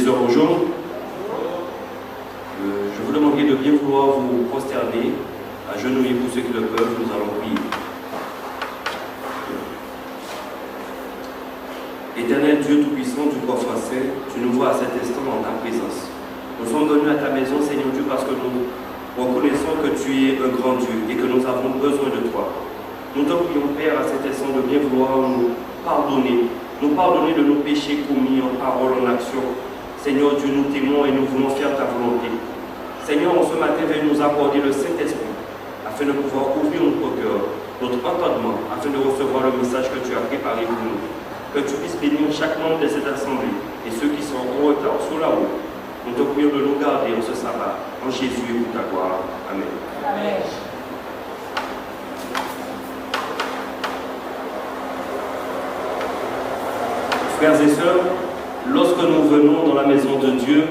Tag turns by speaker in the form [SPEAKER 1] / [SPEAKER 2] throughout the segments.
[SPEAKER 1] sœurs, bonjour. Je vous demanderai de bien vouloir vous prosterner, agenouiller pour ceux qui le peuvent, nous allons prier. Éternel Dieu Tout-Puissant, du corps français, tu nous vois à cet instant dans ta présence. Nous sommes venus à ta maison, Seigneur Dieu, parce que nous reconnaissons que tu es un grand Dieu et que nous avons besoin de toi. Nous te prions, Père, à cet instant de bien vouloir nous pardonner de nos péchés commis en parole, en action. Seigneur Dieu, nous t'aimons et nous voulons faire ta volonté. Seigneur, en ce matin, veuille nous accorder le Saint-Esprit afin de pouvoir ouvrir notre cœur, notre entendement, afin de recevoir le message que tu as préparé pour nous. Que tu puisses bénir chaque membre de cette assemblée et ceux qui sont en retard sur la route. Nous te prions de nous garder en ce sabbat, en Jésus et pour ta gloire. Amen.
[SPEAKER 2] Amen.
[SPEAKER 1] Frères et sœurs, lorsque nous venons dans la maison de Dieu,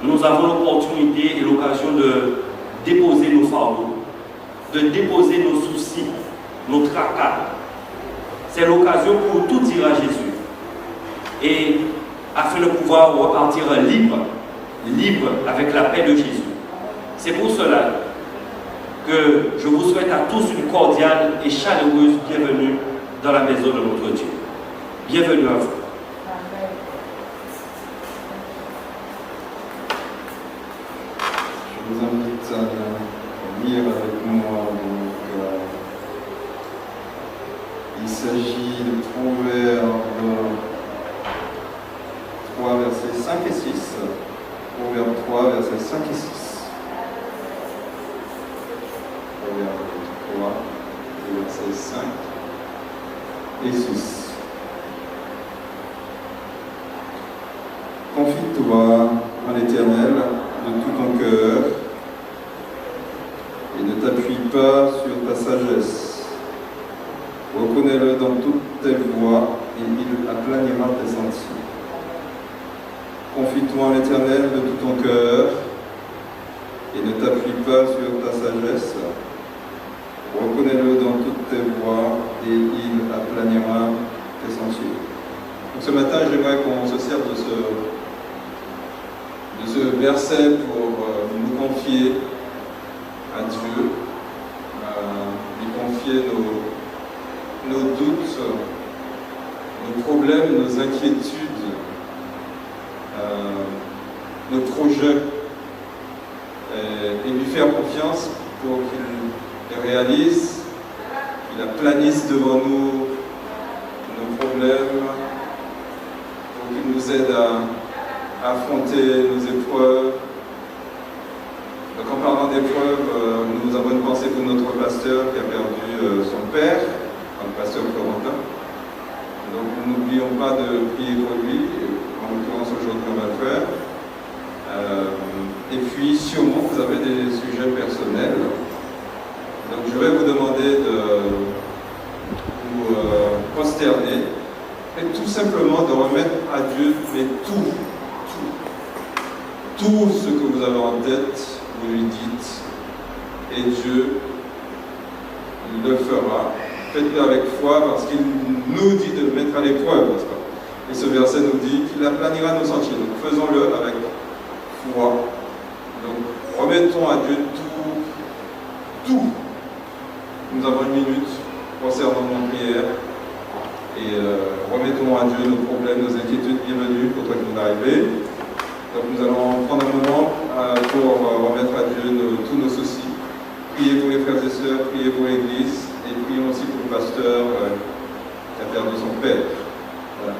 [SPEAKER 1] nous avons l'opportunité et l'occasion de déposer nos fardeaux, de déposer nos soucis, nos tracas. C'est l'occasion pour tout dire à Jésus. Et afin de pouvoir repartir libre avec la paix de Jésus. C'est pour cela que je vous souhaite à tous une cordiale et chaleureuse bienvenue dans la maison de notre Dieu. Bienvenue à vous.
[SPEAKER 3] Je vous invite à lire avec moi. Il s'agit de Proverbes 3, versets 5 et 6. Proverbes 3, versets 5 et 6. Proverbes 3, versets 5 et 6. Confie-toi en l'Éternel de tout ton cœur et ne t'appuie pas sur ta sagesse. Reconnais-le dans toutes tes voies et il aplanira tes sentiers. Confie-toi en l'Éternel de tout ton cœur et ne t'appuie pas sur ta sagesse. Reconnais-le dans toutes tes voies et il aplanira tes sentiers. Donc ce matin, j'aimerais qu'on se serve de ce verset pour nous confier à Dieu, lui confier nos doutes, nos problèmes, nos inquiétudes, nos projets, et lui faire confiance pour qu'il les réalise, qu'il aplanisse devant nous nos problèmes, pour qu'il nous aide à affronter nos épreuves. Donc en parlant d'épreuves, nous avons une pensée pour notre pasteur qui a perdu son père, le pasteur Florentin. Donc n'oublions pas de prier pour lui, en l'occurrence aujourd'hui on va le faire. Et puis sûrement vous avez des sujets personnels. Donc je vais vous demander de vous prosterner et tout simplement de remettre à Dieu mais tout ce que vous avez en tête, vous lui dites, et Dieu le fera. Faites-le avec foi parce qu'il nous dit de le mettre à l'épreuve, n'est-ce pas? Et ce verset nous dit qu'il aplanira nos sentiers. Donc faisons-le avec foi. Donc remettons à Dieu tout. Nous avons une minute concernant nos prières. Et remettons à Dieu nos problèmes, nos inquiétudes. Bienvenue pour toi qui nous arrivez. Donc nous allons prendre un moment pour remettre à Dieu tous nos soucis. Priez pour les frères et sœurs, priez pour l'Église. Et prions aussi pour le pasteur qui a perdu son père. Voilà.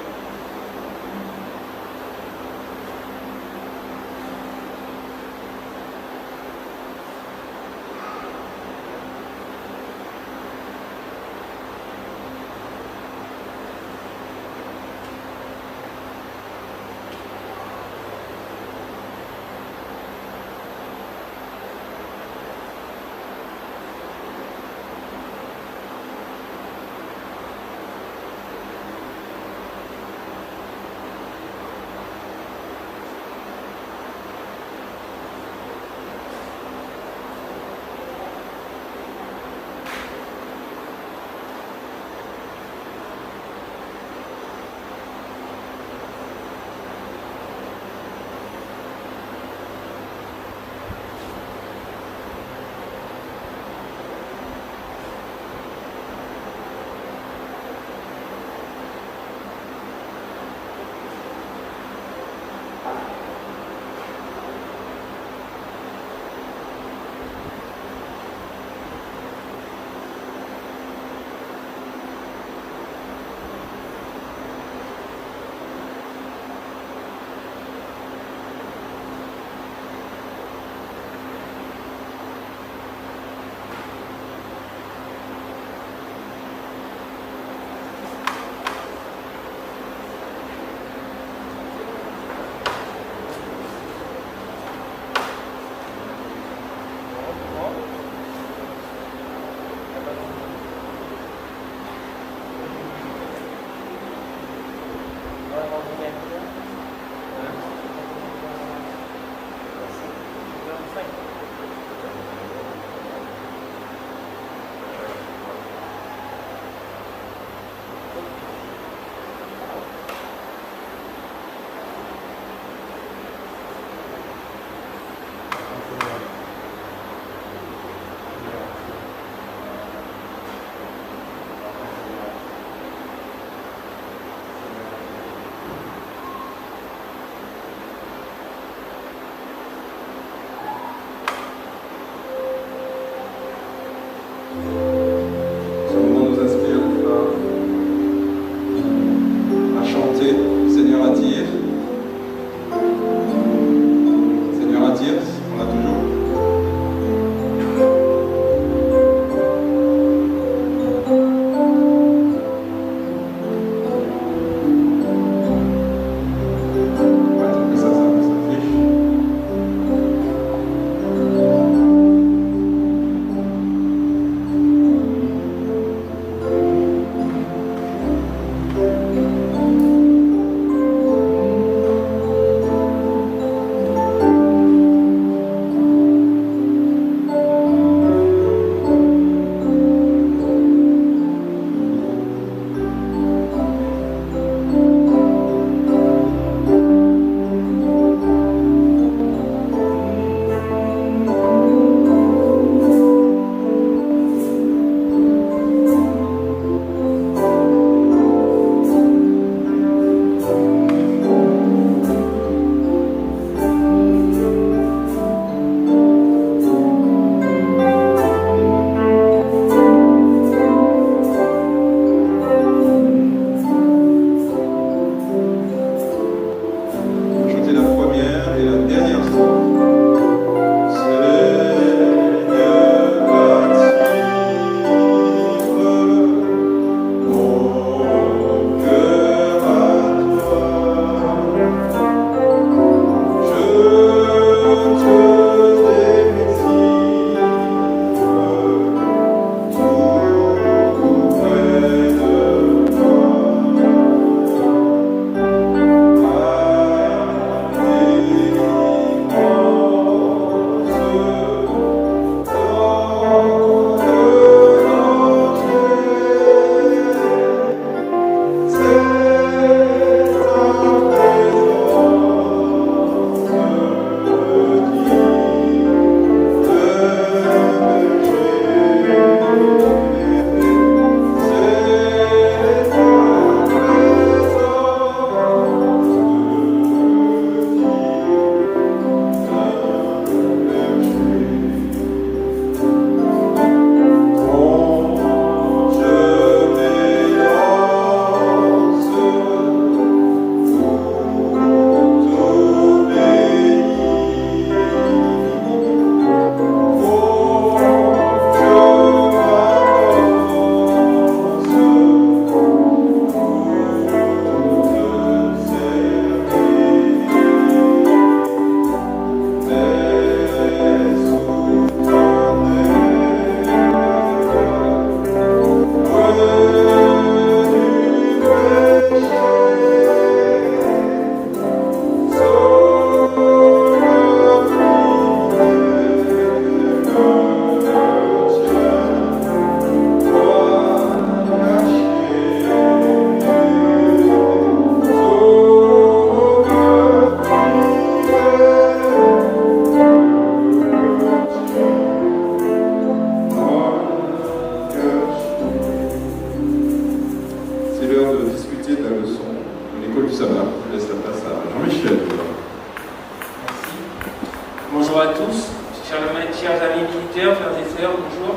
[SPEAKER 2] bonjour.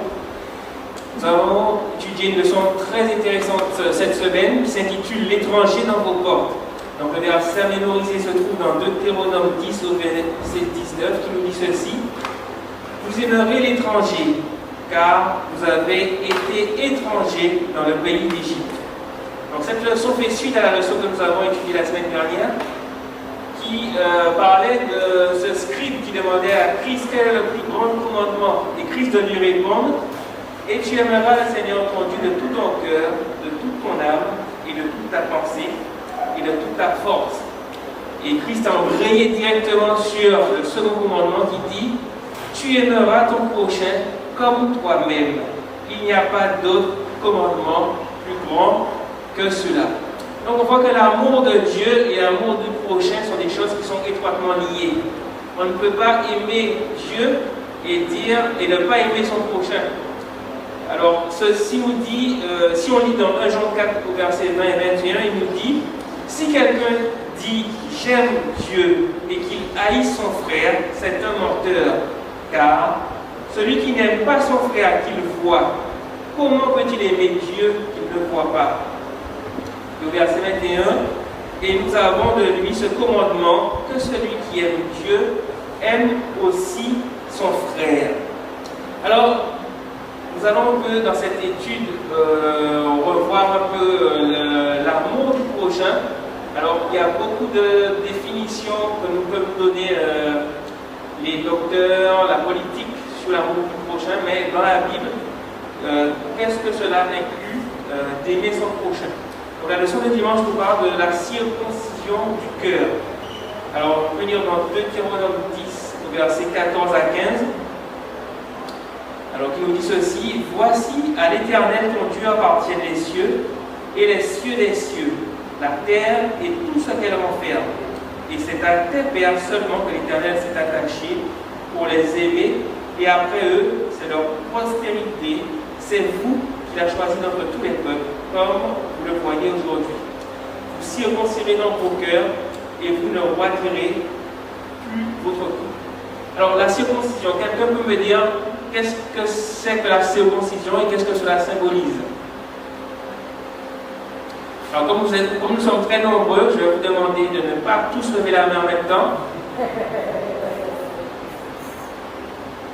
[SPEAKER 2] Nous avons étudié une leçon très intéressante cette semaine qui s'intitule L'étranger dans vos portes. Donc le verset à mémoriser se trouve dans Deutéronome 10 au verset 19 qui nous dit ceci. Vous aimerez l'étranger car vous avez été étrangers dans le pays d'Égypte. Donc cette leçon fait suite à la leçon que nous avons étudiée la semaine dernière qui parlait de ce scribe qui demandait à Christ quel est le plus grand commandement. Et Christ de lui répondre, et tu aimeras le Seigneur ton Dieu de tout ton cœur, de toute ton âme et de toute ta pensée et de toute ta force. Et Christ a embrayé directement sur le second commandement qui dit, tu aimeras ton prochain comme toi-même. Il n'y a pas d'autre commandement plus grand que cela. Donc on voit que l'amour de Dieu et l'amour du prochain sont des choses qui sont étroitement liées. On ne peut pas aimer Dieu et ne pas aimer son prochain. Alors ceci nous dit, si on lit dans 1 Jean 4 au verset 20 et 21, il nous dit, si quelqu'un dit j'aime Dieu et qu'il haït son frère, c'est un menteur. Car celui qui n'aime pas son frère qu'il voit, comment peut-il aimer Dieu qu'il ne voit pas? Au verset 21, et nous avons de lui ce commandement que celui qui aime Dieu aime aussi son frère. Alors, nous allons un peu dans cette étude revoir un peu l'amour du prochain. Alors, il y a beaucoup de définitions que nous peuvent donner les docteurs, la politique sur l'amour du prochain, mais dans la Bible, qu'est-ce que cela inclut d'aimer son prochain? Donc, la leçon de dimanche nous parle de la circoncision du cœur. Alors, on peut lire dans Deutéronome 10, au verset 14 à 15. Alors, qui nous dit ceci, voici à l'Éternel ton Dieu appartiennent les cieux et les cieux des cieux, la terre et tout ce qu'elle renferme. Et c'est à tes pères seulement que l'Éternel s'est attaché pour les aimer, et après eux, c'est leur postérité, c'est vous qu'il a choisi d'entre tous les peuples, comme vous le voyez aujourd'hui. Vous circoncirez dans vos cœurs, et vous ne roiterez plus votre cou. Alors la circoncision, quelqu'un peut me dire qu'est-ce que c'est que la circoncision et qu'est-ce que cela symbolise? Alors comme nous sommes très nombreux, je vais vous demander de ne pas tous lever la main en même temps.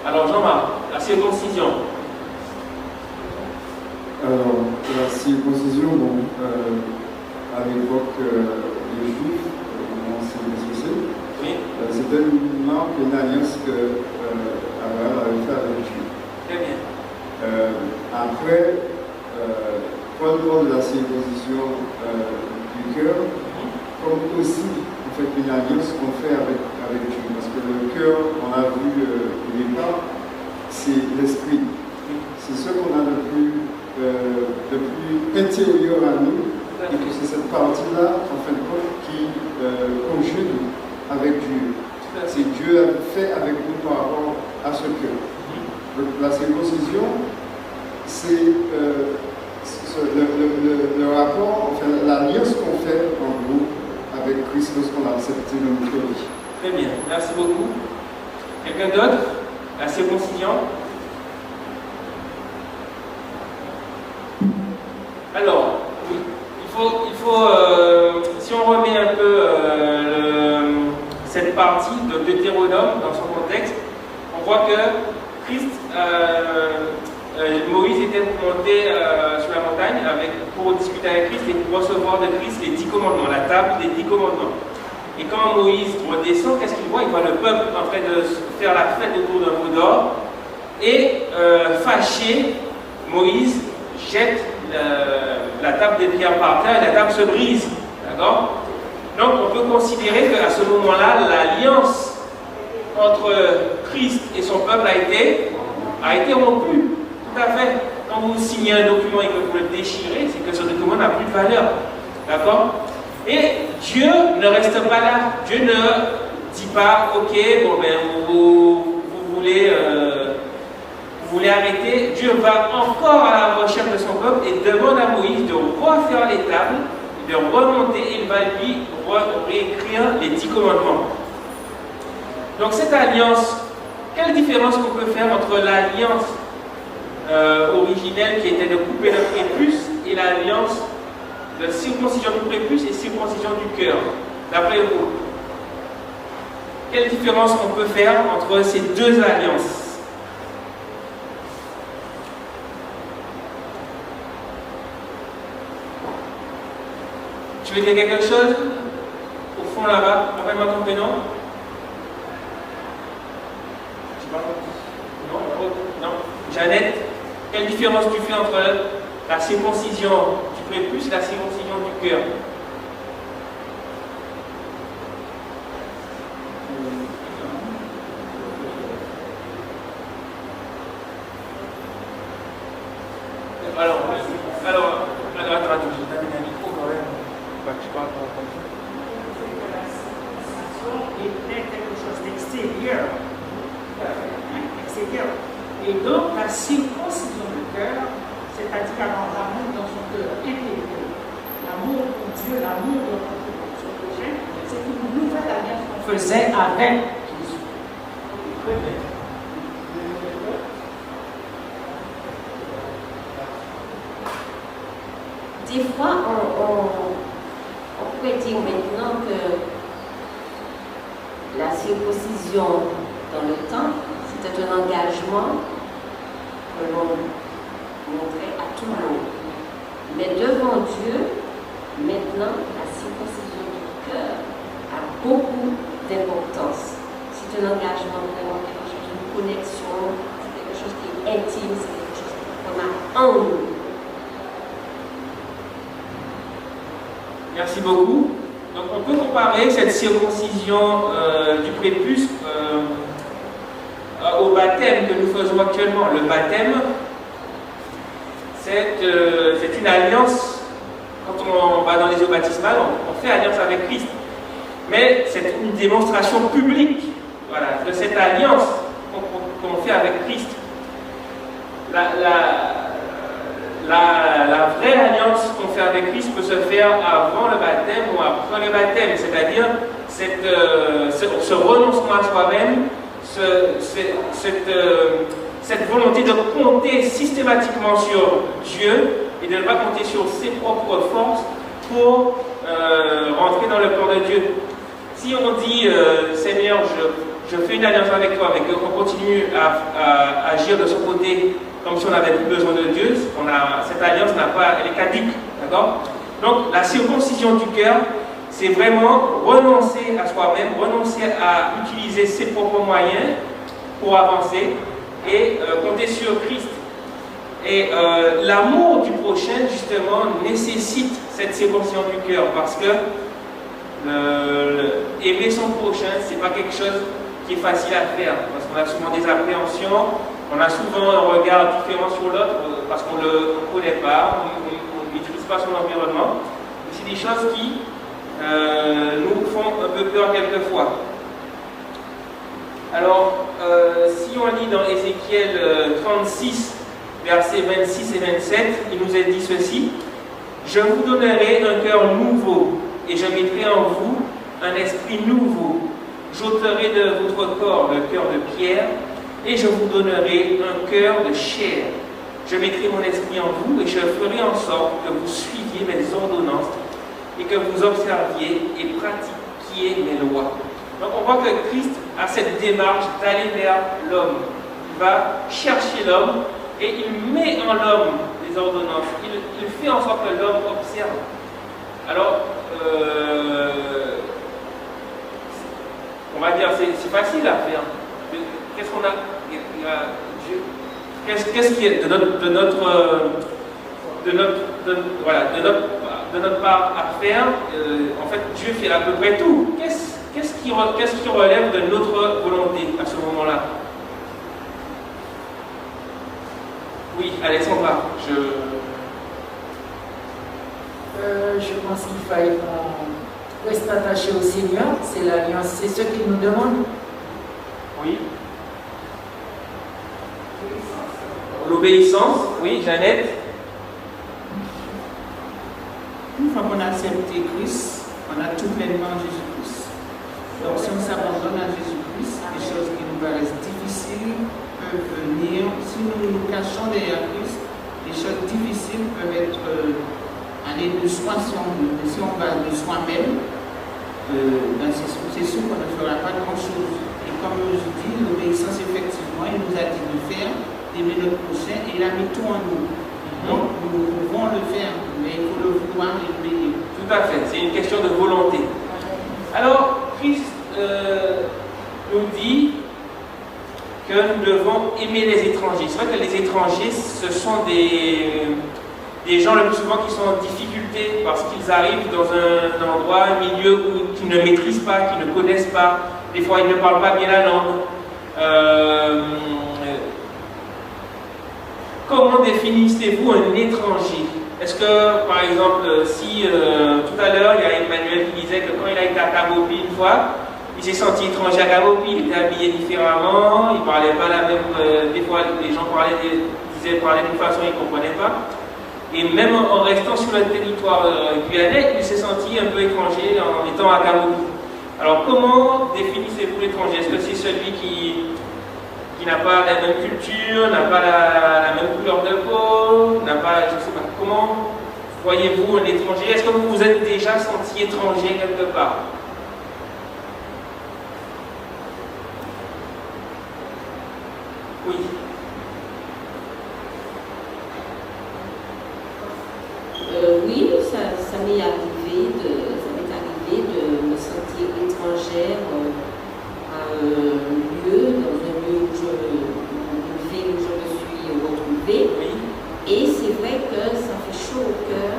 [SPEAKER 2] Alors Jean-Marc, la circoncision.
[SPEAKER 4] Alors, la circoncision, bon, à l'époque des Juifs, comment c'est ce que
[SPEAKER 2] Oui.
[SPEAKER 4] c'était une marque, une alliance que Abraham avait fait avec Dieu.
[SPEAKER 2] Très bien.
[SPEAKER 4] Après, Paul parle de la circoncision du cœur, comme aussi en fait, une alliance qu'on fait avec Dieu. Parce que le cœur, on a vu au départ, c'est l'esprit. C'est ce qu'on a le plus intérieur à nous, et que c'est cette partie-là, en fin de compte, qui conjugue avec Dieu. C'est Dieu a fait avec nous par rapport à ce cœur. Donc, la circoncision, c'est le rapport, enfin l'alliance qu'on fait en gros avec Christ lorsqu'on a accepté le nouveau vie.
[SPEAKER 2] Très bien, merci beaucoup. Quelqu'un d'autre? La circoncision? Alors, oui, il faut si on remet un peu cette partie de Deutéronome dans son contexte, on voit que Christ, Moïse était monté sur la montagne pour discuter avec Christ et pour recevoir de Christ les 10 commandements, la table des 10 commandements. Et quand Moïse redescend, qu'est-ce qu'il voit? Il voit le peuple en train de faire la fête autour d'un veau d'or. Et fâché, Moïse jette la table des pierres par terre et la table se brise. D'accord? Donc on peut considérer qu'à ce moment-là, l'alliance entre Christ et son peuple a été rompue. Tout à fait. Quand vous signez un document et que vous le déchirez, c'est que ce document n'a plus de valeur. D'accord? Et Dieu ne reste pas là. Dieu ne dit pas, ok, bon ben vous voulez arrêter. Dieu va encore à la recherche de son peuple et demande à Moïse de refaire les tables, de remonter, et il va lui réécrire les 10 commandements. Donc cette alliance, quelle différence qu'on peut faire entre l'alliance originelle qui était de couper le prépuce et l'alliance de circoncision du prépuce et circoncision du cœur. D'après vous, quelle différence on peut faire entre ces deux alliances? Tu veux dire quelque chose? Au fond là-bas, rappelle-moi ton prénom. Non. Jeannette, quelle différence tu fais entre la circoncision du prépuce et la circoncision du cœur? Alors, attends, je t'amène un micro quand même. Tu parles comme ça.
[SPEAKER 5] La circoncision était quelque chose d'extérieur. Extérieur. Et donc, la circoncision du cœur, c'est-à-dire avoir l'amour dans son cœur intérieur, l'amour pour Dieu, l'amour de son prochain, c'est une nouvelle alliance qu'on faisait avec Jésus.
[SPEAKER 6] Des fois, on pourrait dire maintenant que la circoncision dans le temps, c'était un engagement que l'on montrait à tout le monde. Mais devant Dieu, maintenant, la circoncision du cœur a beaucoup d'importance. C'est un engagement vraiment quelque chose, une connexion, c'est quelque chose qui est intime, c'est quelque chose qu'on a en nous.
[SPEAKER 2] Merci beaucoup. Donc on peut comparer cette circoncision du prépuce au baptême que nous faisons actuellement. Le baptême, c'est une alliance. Quand on va dans les eaux baptismales, on fait alliance avec Christ. Mais c'est une démonstration publique, voilà, de cette alliance qu'on fait avec Christ. La vraie alliance qu'on fait avec Christ peut se faire avant le baptême ou après le baptême, c'est-à-dire ce renoncement à soi-même, cette volonté de compter systématiquement sur Dieu et de ne pas compter sur ses propres forces pour rentrer dans le plan de Dieu. Si on dit Seigneur, je fais une alliance avec toi, mais qu'on continue à agir de son côté comme si on n'avait plus besoin de Dieu, cette alliance elle est caduque, d'accord? Donc la circoncision du cœur, c'est vraiment renoncer à soi-même, renoncer à utiliser ses propres moyens pour avancer et compter sur Christ. Et l'amour du prochain, justement, nécessite cette circoncision du cœur, parce que aimer son prochain, c'est pas quelque chose qui est facile à faire, parce qu'on a souvent des appréhensions. On a souvent un regard différent sur l'autre parce qu'on ne le connaît pas, on ne maîtrise pas son environnement. C'est des choses qui nous font un peu peur quelquefois. Alors, si on lit dans Ézéchiel 36, versets 26 et 27, il nous est dit ceci: « Je vous donnerai un cœur nouveau, et je mettrai en vous un esprit nouveau. J'ôterai de votre corps le cœur de pierre, et je vous donnerai un cœur de chair. Je mettrai mon esprit en vous et je ferai en sorte que vous suiviez mes ordonnances et que vous observiez et pratiquiez mes lois. » Donc on voit que Christ a cette démarche d'aller vers l'homme. Il va chercher l'homme et il met en l'homme les ordonnances. Il fait en sorte que l'homme observe. Alors, on va dire c'est facile à faire. Qu'est-ce qu'on a? Qu'est-ce qui est de notre part à faire? En fait, Dieu fait à peu près tout. Qu'est-ce qui relève de notre volonté à ce moment-là? Oui, Alexandra,
[SPEAKER 7] je pense qu'il faille qu'on reste attaché au Seigneur. C'est l'alliance, c'est ce qu'il nous demande.
[SPEAKER 2] Oui. L'obéissance, oui, Jeannette.
[SPEAKER 5] Une fois qu'on a accepté Christ, on a tout pleinement Jésus-Christ. Donc si on s'abandonne à Jésus-Christ, des choses qui nous paraissent difficiles,
[SPEAKER 8] peuvent venir. Si nous nous cachons derrière Christ, les choses difficiles peuvent être aller de soi si on va de soi-même. C'est sûr qu'on ne fera pas grand-chose. Et comme je dis, l'obéissance, effectivement, il nous a dit de faire, d'aimer notre prochain, et il a mis tout en nous. Donc, nous pouvons le faire, mais il faut le vouloir et l'obéir.
[SPEAKER 2] Tout à fait, c'est une question de volonté. Alors, Christ nous dit que nous devons aimer les étrangers. C'est vrai que les étrangers, ce sont des gens le plus souvent qui sont en difficulté parce qu'ils arrivent dans un endroit, un milieu qu'ils ne maîtrisent pas, qu'ils ne connaissent pas. Des fois, ils ne parlent pas bien la langue. Comment définissez-vous un étranger? Est-ce que, par exemple, si tout à l'heure, il y a Emmanuel qui disait que quand il a été à Kabopi une fois, il s'est senti étranger à Kabopi, il était habillé différemment, il ne parlait pas la même... des fois, les gens disaient parler d'une façon, ils ne comprenaient pas. Et même en restant sur le territoire guyanais, il s'est senti un peu étranger en étant à Kabopi. Alors, comment définissez-vous l'étranger? Est-ce que c'est celui qui n'a pas la même culture, n'a pas la même couleur de peau, n'a pas, je ne sais pas, comment voyez-vous un étranger? Est-ce que vous vous êtes déjà senti étranger quelque part? Oui.
[SPEAKER 6] Oui, ça m'est arrivé de me sentir étrangère à un lieu, dans un lieu une ville où je me suis retrouvée. Et c'est vrai que ça fait chaud au cœur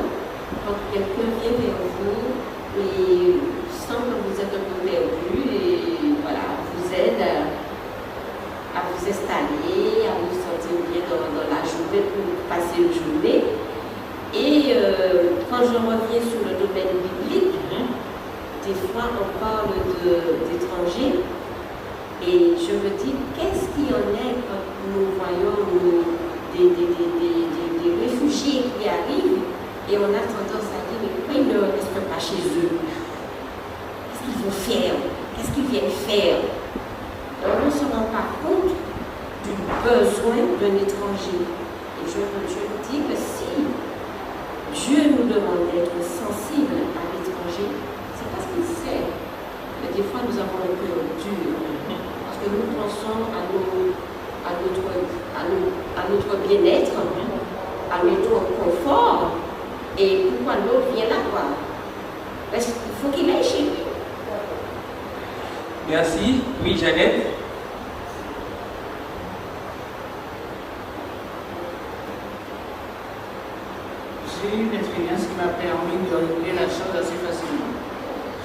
[SPEAKER 6] quand quelqu'un vient vers vous et sent que vous êtes un peu perdu et voilà, vous aide à vous installer, à vous sentir bien dans la journée pour passer une journée. Et quand je reviens sur le domaine biblique, des fois on parle d'étrangers et je me dis qu'est-ce qu'il y en a quand nous voyons des réfugiés qui arrivent et on a tendance à dire mais pourquoi ils ne restent pas chez eux? Qu'est-ce qu'ils vont faire? Qu'est-ce qu'ils viennent faire? Alors on ne se rend pas compte du besoin d'un étranger. Et je me dis que si Dieu nous demande d'être sensibles à l'étranger, c'est parce qu'il sait que des fois nous avons un cœur dur, parce que nous pensons à notre bien-être, à notre confort, et pourquoi l'autre vient là, quoi? Parce qu'il faut qu'il aille chez lui.
[SPEAKER 2] Merci. Oui, Jeannette.
[SPEAKER 8] J'ai eu une expérience qui m'a permis de régler la chose assez facilement.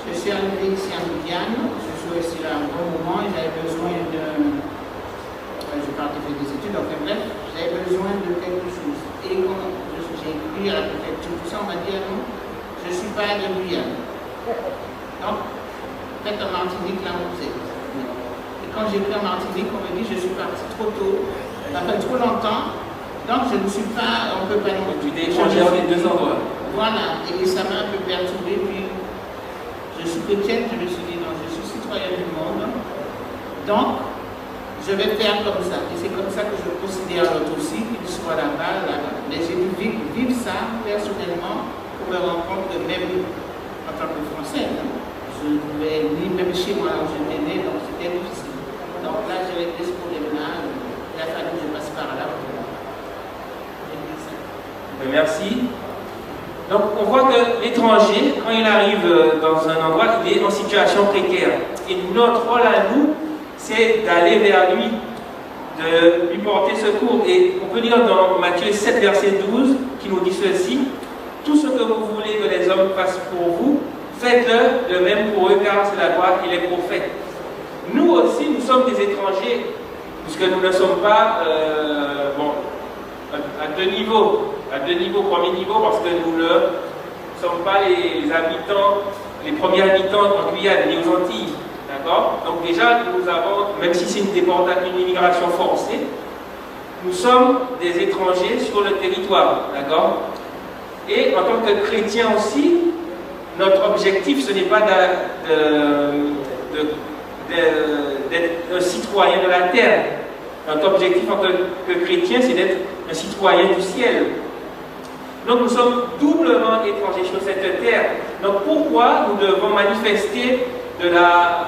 [SPEAKER 8] Je suis arrivée ici en Guyane, je suis restée là un bon moment et j'avais besoin de... Je partais faire des études, enfin bref, j'avais besoin de quelque chose. Et quand j'ai écrit à la préfecture, tout ça, on m'a dit non, je ne suis pas de Guyane. Donc, faites en Martinique, là où vous êtes. Et quand j'ai écrit en Martinique, on me dit je suis partie trop tôt, ça fait trop longtemps. Donc je ne suis pas, on ne peut pas non.
[SPEAKER 2] Tu t'es échangé dans les deux endroits.
[SPEAKER 8] Voilà, et ça m'a un peu perturbé. Puis je suis chrétienne, je me suis dit non, je suis citoyenne du monde. Donc je vais faire comme ça. Et c'est comme ça que je considère l'autre aussi, qu'il soit là-bas, là-bas. Mais j'ai dû vivre ça personnellement pour me rendre compte que même en tant que Française, je ne pouvais ni même chez moi où j'étais née, donc c'était difficile. Donc là, j'ai réglé ce problème-là. Il a fallu que je passe par là.
[SPEAKER 2] Merci. Donc on voit que l'étranger, quand il arrive dans un endroit, il est en situation précaire. Et notre rôle à nous, c'est d'aller vers lui, de lui porter secours. Et on peut lire dans Matthieu 7, verset 12, qui nous dit ceci: tout ce que vous voulez que les hommes fassent pour vous, faites-le de même pour eux, car c'est la loi et les prophètes. Nous aussi, nous sommes des étrangers, puisque nous ne sommes pas à deux niveaux. Premier niveau, parce que nous ne sommes pas les habitants, les premiers habitants en Guyane, ni aux Antilles. D'accord? Donc déjà, nous avons, même si c'est une immigration forcée, nous sommes des étrangers sur le territoire. D'accord? Et en tant que chrétiens aussi, notre objectif, ce n'est pas d'être un citoyen de la terre, Notre objectif en tant que chrétien, c'est d'être un citoyen du ciel. Donc nous sommes doublement étrangers sur cette terre. Donc pourquoi nous devons manifester de la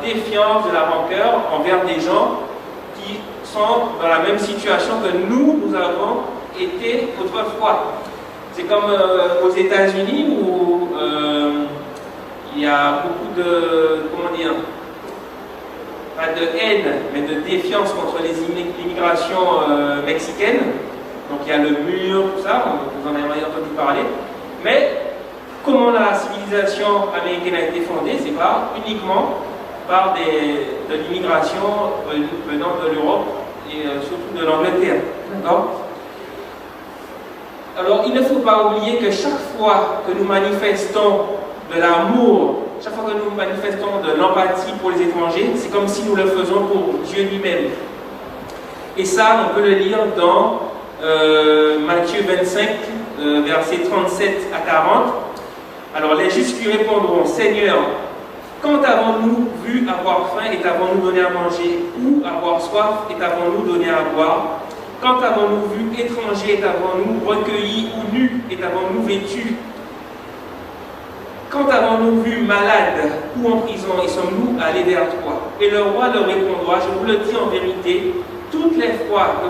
[SPEAKER 2] défiance, de la rancœur envers des gens qui sont dans la même situation que nous avons été autrefois? C'est comme aux États-Unis où il y a beaucoup de, comment dire, pas de haine, mais de défiance contre l'immigration mexicaine. Donc il y a le mur, tout ça, vous en avez entendu parler. Mais comment la civilisation américaine a été fondée, c'est pas uniquement par de l'immigration venant de l'Europe et surtout de l'Angleterre. D'accord? Alors il ne faut pas oublier que chaque fois que nous manifestons de l'amour, chaque fois que nous manifestons de l'empathie pour les étrangers, c'est comme si nous le faisons pour Dieu lui-même. Et ça, on peut le lire dans Matthieu 25, versets 37 à 40. Alors les justes lui répondront: Seigneur, quand avons-nous vu avoir faim et t'avons-nous donné à manger, ou avoir soif et t'avons-nous donné à boire? Quand avons-nous vu étranger et t'avons-nous recueilli, ou nu et t'avons-nous vêtu? Quand avons-nous vu malade ou en prison et sommes-nous allés vers toi? Et le roi leur répondra: je vous le dis en vérité, toutes les fois que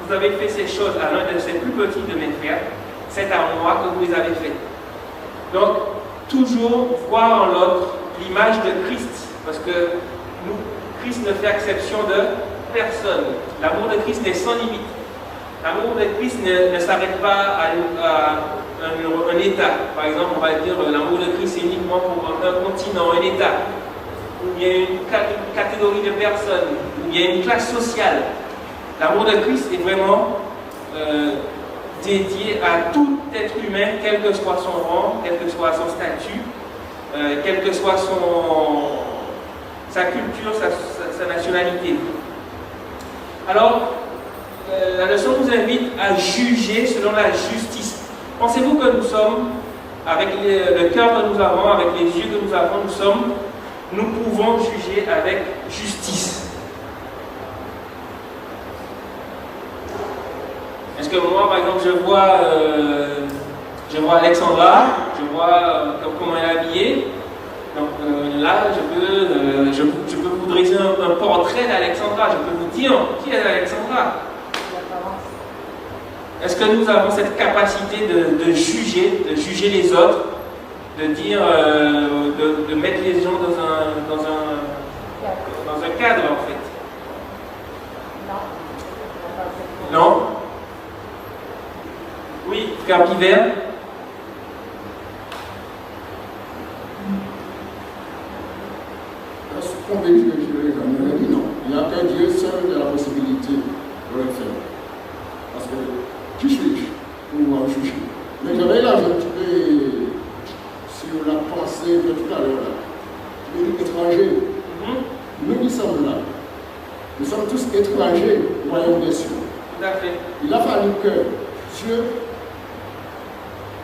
[SPEAKER 2] vous avez fait ces choses à l'un de ces plus petits de mes frères, c'est à moi que vous les avez faites. Donc, toujours voir en l'autre l'image de Christ, parce que Christ ne fait exception de personne. L'amour de Christ est sans limite. L'amour de Christ ne s'arrête pas à un État. Par exemple, on va dire l'amour de Christ est uniquement pour un continent, un État, ou bien une catégorie de personnes, ou bien une classe sociale. L'amour de Christ est vraiment dédié à tout être humain, quel que soit son rang, quel que soit son statut, quelle que soit sa culture, sa nationalité. Alors, la leçon nous invite à juger selon la justice. Pensez-vous que nous sommes, avec le cœur que nous avons, avec les yeux que nous avons, nous pouvons juger avec justice? Est-ce que moi, par exemple, je vois Alexandra, je vois comment elle est habillée, donc là, je peux vous dresser un portrait d'Alexandra, je peux vous dire qui est Alexandra. Est-ce que nous avons cette capacité de juger les autres, de dire, de mettre les gens dans un cadre en fait? Non. Oui, frère Pivert.
[SPEAKER 9] Je me dis non. Il n'y a qu'un Dieu seul qui a la possibilité de le faire. Parce que qui suis-je pour pouvoir juger? Mais je vais l'ajouter sur la pensée de tout à l'heure. Étranger. Nous qui sommes là, nous sommes tous étrangers au royaume des cieux.
[SPEAKER 2] Tout à fait.
[SPEAKER 9] Il a fallu que Dieu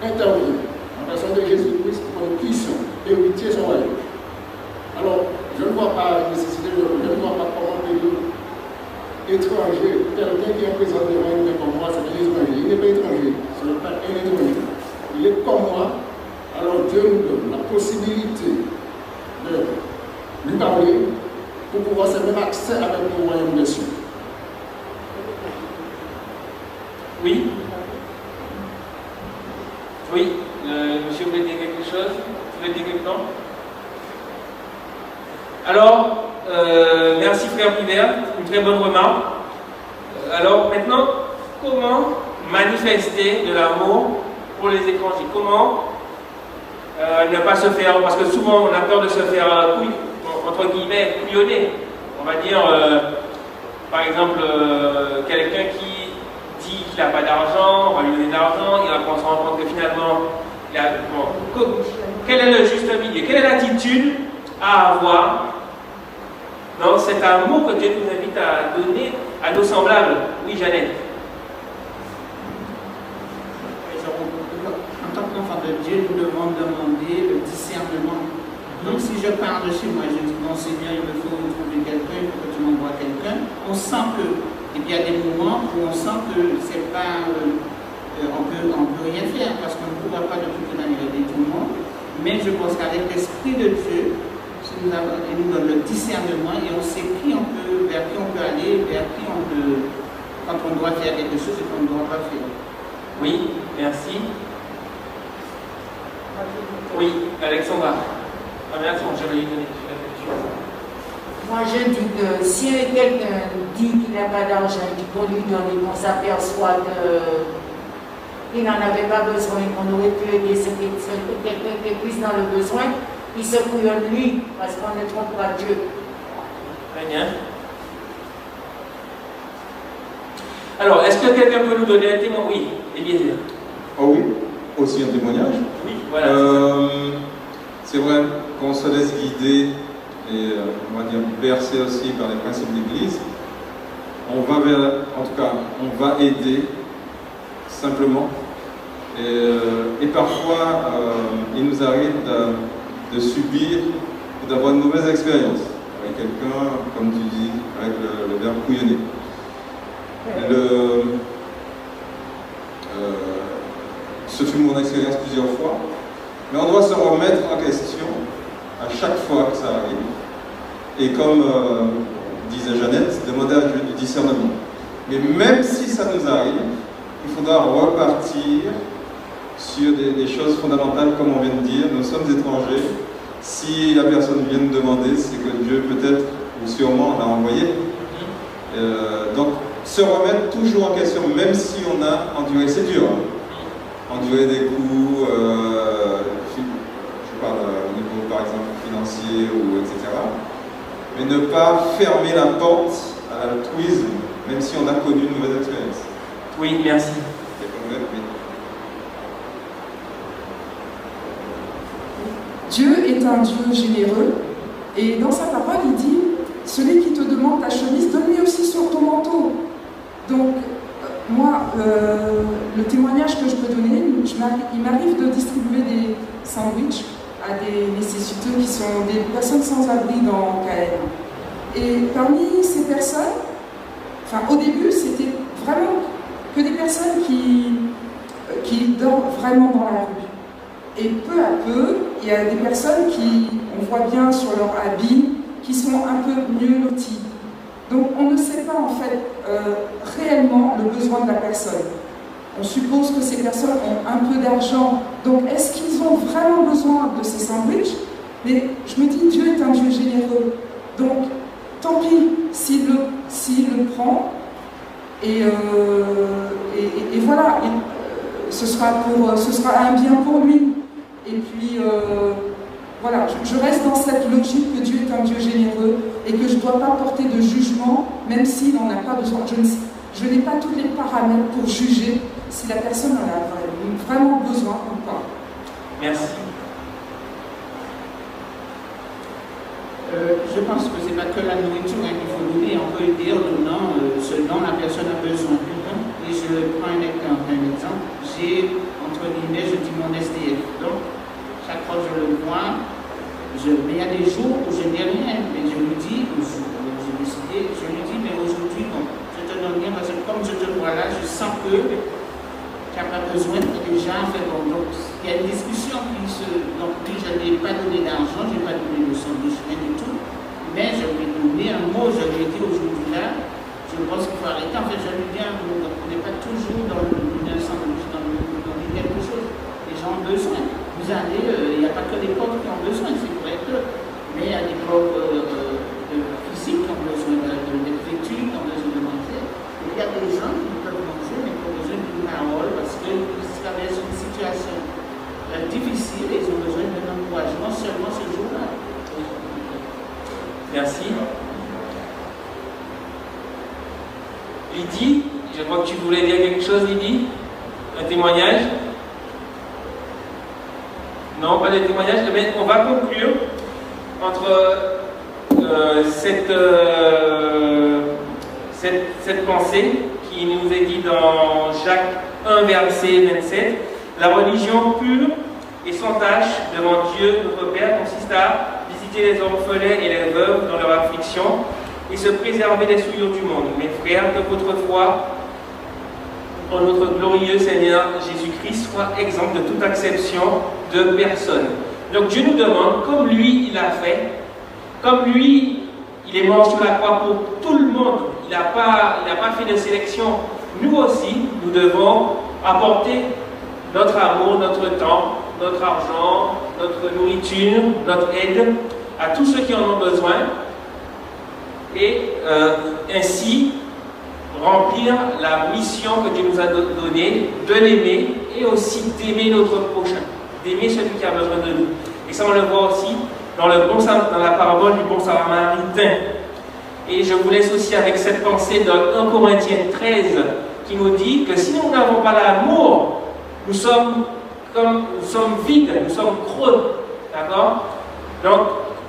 [SPEAKER 9] intervienne en personne de Jésus-Christ pour que nous puissions hériter son royaume. Alors, je ne vois pas la nécessité, je ne vois pas comment payer étranger, quelqu'un qui est présent devant nous comme moi, c'est un étranger. Il n'est pas étranger, ce n'est pas un étranger. Il est comme moi, alors Dieu nous donne la possibilité de lui parler pour pouvoir se mettre accès avec le royaume des cieux.
[SPEAKER 2] Oui. Oui, monsieur voulait dire quelque chose? Vous voulez dire quelque chose? Alors, merci frère Pivert, une très bonne remarque. Alors maintenant, comment manifester de l'amour pour les étrangers? Comment ne pas se faire, parce que souvent on a peur de se faire entre guillemets couillonner. On va dire, par exemple, quelqu'un qui dit qu'il n'a pas d'argent, on va lui donner de l'argent, on se rend compte que finalement, quel est le juste milieu? Quelle est l'attitude à avoir dans cet amour que Dieu nous invite à donner à nos semblables? Oui, Jeannette.
[SPEAKER 8] En tant qu'enfant de Dieu, nous devons demander le discernement. Donc si je pars de chez moi, je dis: bon Seigneur, il me faut trouver quelqu'un, il faut que tu m'envoies quelqu'un. on sent que, et puis il y a des moments où on sent que c'est pas, on peut rien faire parce qu'on ne pourra pas de toute manière aider tout le monde. Mais je pense qu'avec l'Esprit de Dieu, il nous donne le discernement et on sait vers qui on peut aller, vers qui on peut, quand on doit faire quelque chose et qu'on ne doit pas faire.
[SPEAKER 2] Oui, merci. Oui, Alexandra. Ah, mais attends, je vais lui donner.
[SPEAKER 7] Moi, je dis que si quelqu'un dit qu'il n'a pas d'argent et qu'on lui donne et qu'on s'aperçoit qu'il n'en avait pas besoin et qu'on aurait pu aider quelqu'un qui est plus dans le besoin, il se couillonne lui, parce qu'on ne trompe pas Dieu.
[SPEAKER 2] Très bien. Alors, est-ce que quelqu'un peut nous donner un témoin? Oui, Eliezer.
[SPEAKER 3] Oh oui, aussi un témoignage.
[SPEAKER 2] Oui, voilà.
[SPEAKER 3] C'est vrai qu'on se laisse guider et on va dire bercer aussi par les principes de l'Église. On va en tout cas, on va aider simplement. Et parfois, il nous arrive de subir ou d'avoir une mauvaise expérience avec quelqu'un, comme tu dis, avec le verbe couillonner. Ce fut mon expérience plusieurs fois, mais on doit se remettre en question à chaque fois que ça arrive. Et comme disait Jeannette, demander à Dieu du discernement. Mais même si ça nous arrive, il faudra repartir sur des choses fondamentales, comme on vient de dire. Nous sommes étrangers. Si la personne vient nous demander, c'est que Dieu peut-être ou sûrement l'a envoyé. Donc, se remettre toujours en question, même si on a enduré, c'est dur. Endurer des coups, je parle au niveau par exemple financier ou etc. Mais ne pas fermer la porte à l'altruisme, même si on a connu une mauvaise expérience.
[SPEAKER 2] Oui, merci.
[SPEAKER 10] Dieu est un Dieu généreux et dans sa parole il dit « Celui qui te demande ta chemise, donne-lui aussi sur ton manteau ». Donc moi, le témoignage que je peux donner, il m'arrive de distribuer des sandwichs à des nécessiteux qui sont des personnes sans abri dans KN. Et parmi ces personnes, au début c'était vraiment que des personnes qui dorment vraiment dans la rue. Et peu à peu, il y a des personnes qui, on voit bien sur leur habit, qui sont un peu mieux loties. Donc on ne sait pas en fait réellement le besoin de la personne. On suppose que ces personnes ont un peu d'argent. Donc est-ce qu'ils ont vraiment besoin de ces sandwichs? Mais je me dis, Dieu est un Dieu généreux. Donc tant pis s'il le prend. Et voilà, ce sera un bien pour lui. Et puis, voilà, je reste dans cette logique que Dieu est un Dieu généreux et que je ne dois pas porter de jugement, même s'il n'en a pas besoin. Je n'ai pas tous les paramètres pour juger si la personne en a vraiment besoin ou pas.
[SPEAKER 2] Merci.
[SPEAKER 8] Je pense que ce n'est pas que la nourriture qu'il faut donner, on peut dire donnant ce dont la personne a besoin. Et je prends un exemple. J'ai, entre guillemets, je dis mon SDF. Donc, chaque fois que je le vois, mais il y a des jours où je n'ai rien, mais je lui dis, j'ai décidé, je lui dis, mais aujourd'hui, bon, je te donne rien parce que comme je te vois là, je sens que tu n'as pas besoin de déjà faire bon. Donc, il y a une discussion donc lui, je n'ai pas donné d'argent, je n'ai pas donné de sandwich, rien du tout, mais je lui ai donné un mot, je lui ai dit aujourd'hui là, je pense qu'il faut arrêter. En fait, je lui dis, on n'est pas toujours dans le sandwich, dans quelque chose. Les gens ont besoin. Vous allez, il n'y a pas que les pauvres qui ont besoin, c'est vrai que, mais il y a des pauvres physiques qui ont besoin d'être vêtus, qui ont besoin de manger. Et il y a des gens qui peuvent manger, mais qui ont besoin d'une parole parce qu'ils traversent une situation difficile et ils ont besoin d'un encouragement seulement ce jour-là.
[SPEAKER 2] Merci. Lydie, je crois que tu voulais dire quelque chose, Lydie? Un témoignage? Non, pas de témoignage. Mais on va conclure entre cette pensée qui nous est dit dans Jacques 1, verset 27. La religion pure et sans tâche devant Dieu, notre Père, consiste à visiter les orphelins et les veuves dans leur affliction et se préserver des souillures du monde. Mes frères, que votre foi en notre glorieux Seigneur Jésus-Christ soit exempt de toute acception de personne. Donc Dieu nous demande, comme lui il a fait, comme lui il est mort sur la croix pour tout le monde, il n'a pas fait de sélection, nous aussi nous devons apporter notre amour, notre temps, notre argent, notre nourriture, notre aide à tous ceux qui en ont besoin et ainsi remplir la mission que Dieu nous a donnée, de l'aimer et aussi d'aimer notre prochain, d'aimer celui qui a besoin de nous. Et ça on le voit aussi dans la parabole du bon samaritain. Et je vous laisse aussi avec cette pensée dans 1 Corinthiens 13 qui nous dit que si nous n'avons pas l'amour, nous sommes vides, nous sommes creux. D'accord? Donc,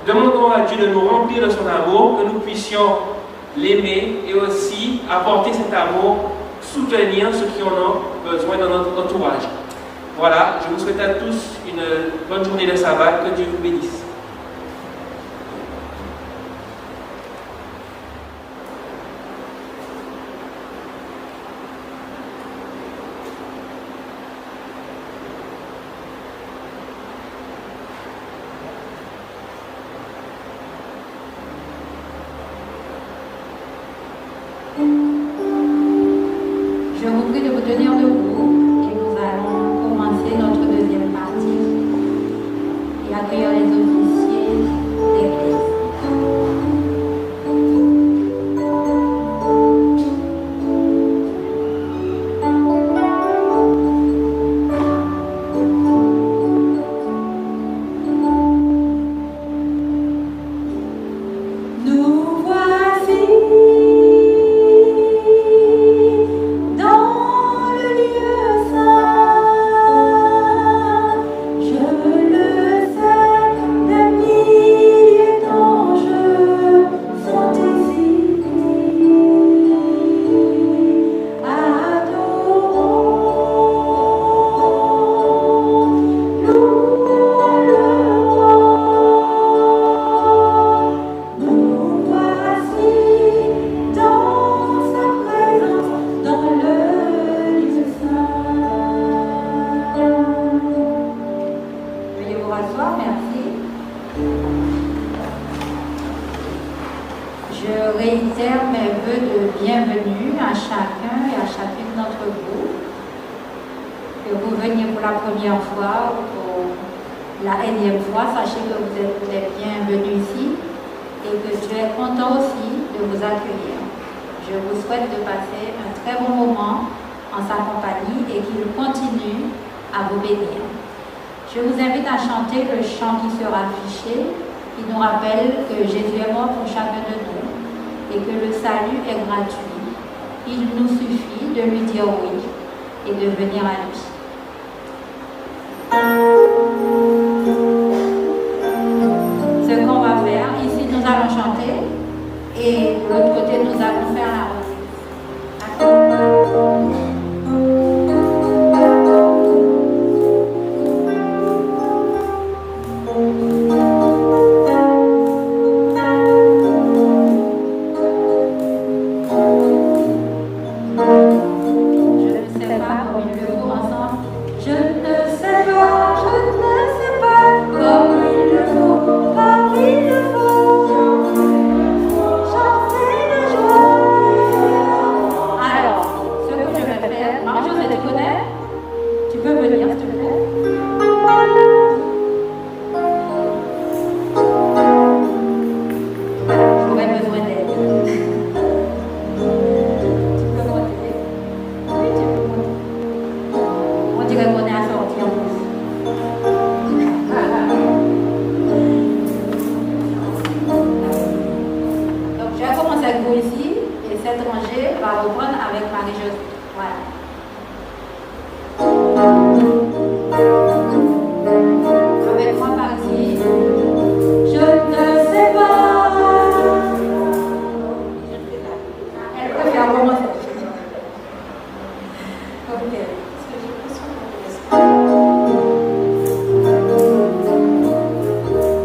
[SPEAKER 2] demandons à Dieu de nous remplir de son amour, que nous puissions l'aimer et aussi apporter cet amour, soutenir ceux qui en ont besoin dans notre entourage. Voilà, je vous souhaite à tous une bonne journée de sabbat, que Dieu vous bénisse.
[SPEAKER 11] Je vous prie de vous tenir debout et nous allons commencer notre deuxième partie et accueillir les officiers d'église. Nous voici dans le lieu saint. Je le sais, des milliers d'anges sont ici. Adorons, louons le roi. Nous voici dans sa présence, dans le lieu saint. Veuillez vous rasseoir, merci. Je réitère mes vœux de bienvenue à chacun et à chacune d'entre vous. Que vous veniez pour la première fois ou pour la énième fois, sachez que vous êtes les bienvenus ici et que Dieu est content aussi de vous accueillir. Je vous souhaite de passer un très bon moment en sa compagnie et qu'il continue à vous bénir. Je vous invite à chanter le chant qui sera affiché, qui nous rappelle que Jésus est mort pour chacun de nous et que le salut est gratuit. Il nous suffit de lui dire oui et de venir à lui. Ce qu'on va faire, ici nous allons chanter et de l'autre côté nous allons faire la remise. D'accord? Je ne sais pas comme il le faut ensemble. Je ne sais pas comme il le faut, comme il le faut. Chanter de joie. Alors, ce que je vais faire, Marie-Josée, tu connais? Tu peux venir, s'il te plaît. J'aurais besoin d'aide. Tu peux monter? Oui, tu peux monter. On dirait qu'on est assorti en plus. Donc, je vais commencer avec vous ici et cette rangée va reprendre avec Marie-Josée. Voilà. Avec moi par ici. Je ne sais pas. Elle préfère commencer. Ok.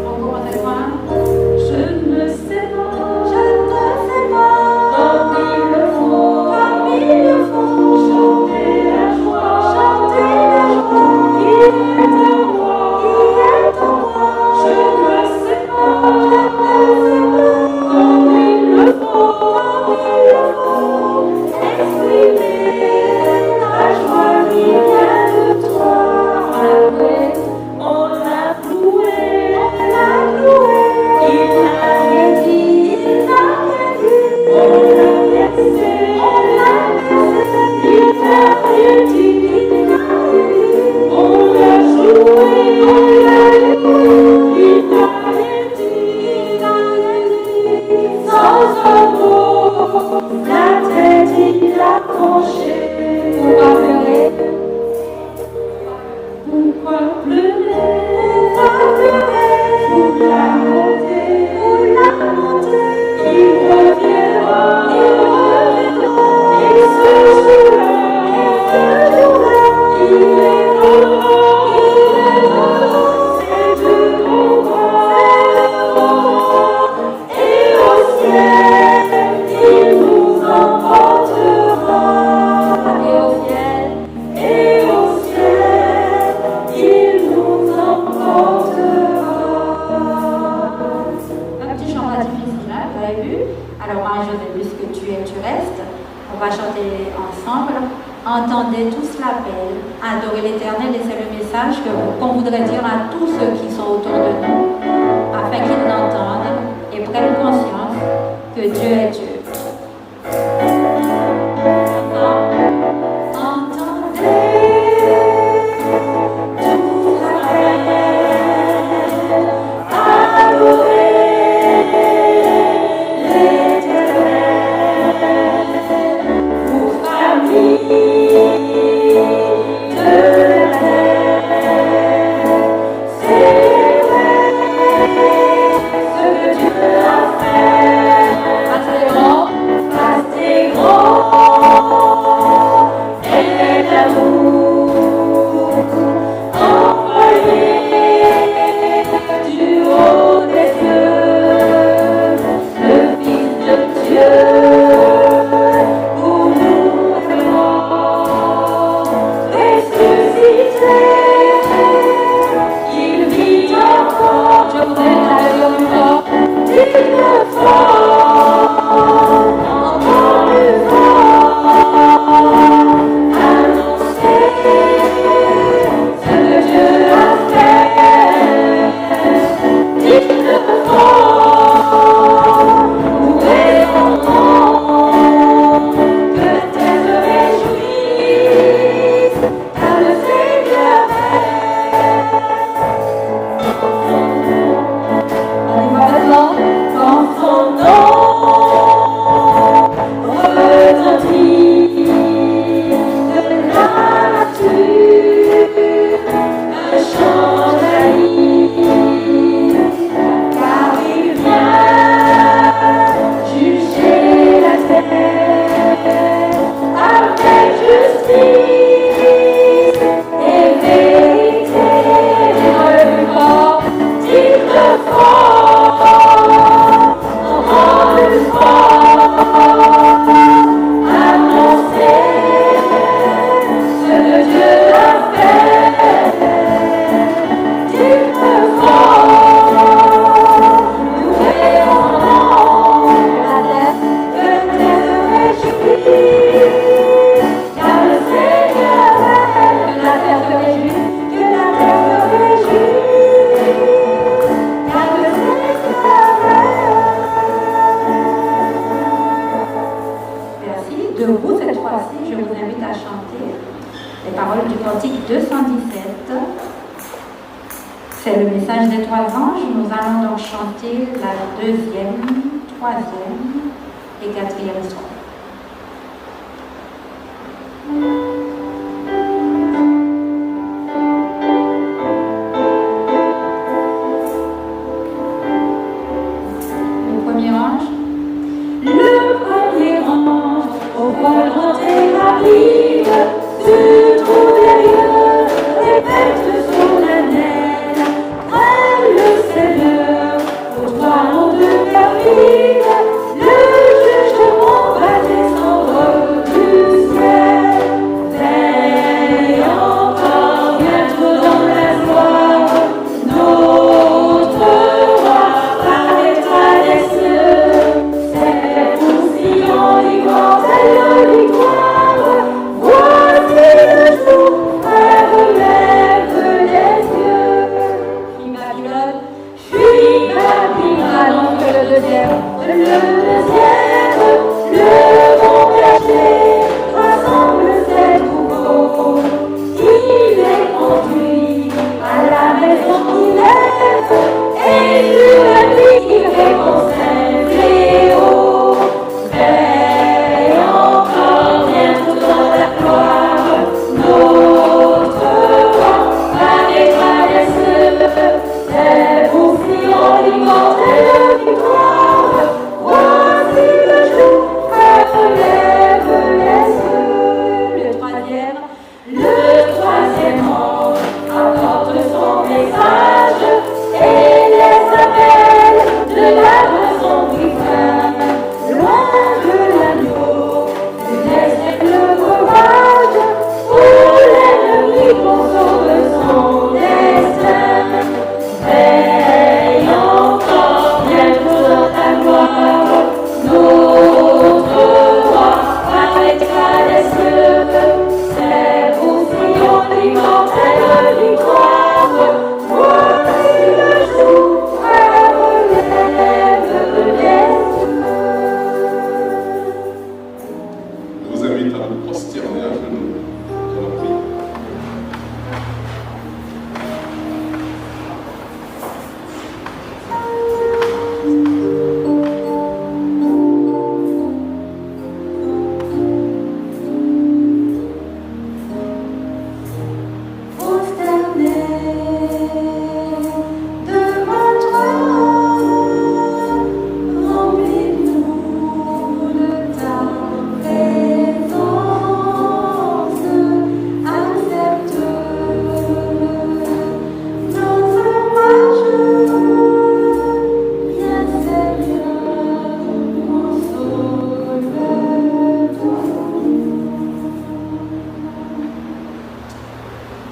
[SPEAKER 11] On commence avec moi. Je ne sais pas. Je ne sais
[SPEAKER 12] ciel, et au ciel, il nous emportera.
[SPEAKER 11] Un petit chant pas difficile, hein, vous avez vu? Alors Marie-Josée, puisque tu es, tu restes, on va chanter ensemble. Entendez tous l'appel, adorez l'Éternel, et c'est le message qu'on voudrait dire à tous ceux qui sont autour de nous, afin qu'ils l'entendent et prennent conscience que Dieu est Dieu.
[SPEAKER 12] Le jugement va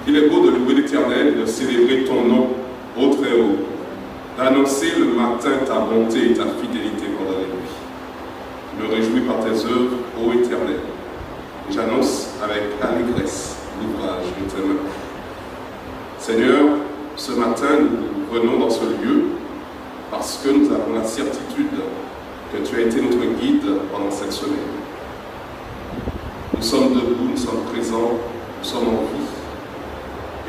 [SPEAKER 13] Il est beau de louer l'Éternel et de célébrer ton nom, ô Très-Haut, d'annoncer le matin ta bonté et ta fidélité pendant la nuit. Je me réjouis par tes œuvres, ô Éternel, et j'annonce avec allégresse l'ouvrage de tes mains. Seigneur, ce matin, nous venons dans ce lieu parce que nous avons la certitude que tu as été notre guide pendant cette semaine. Nous sommes debout, nous sommes présents, nous sommes en vie.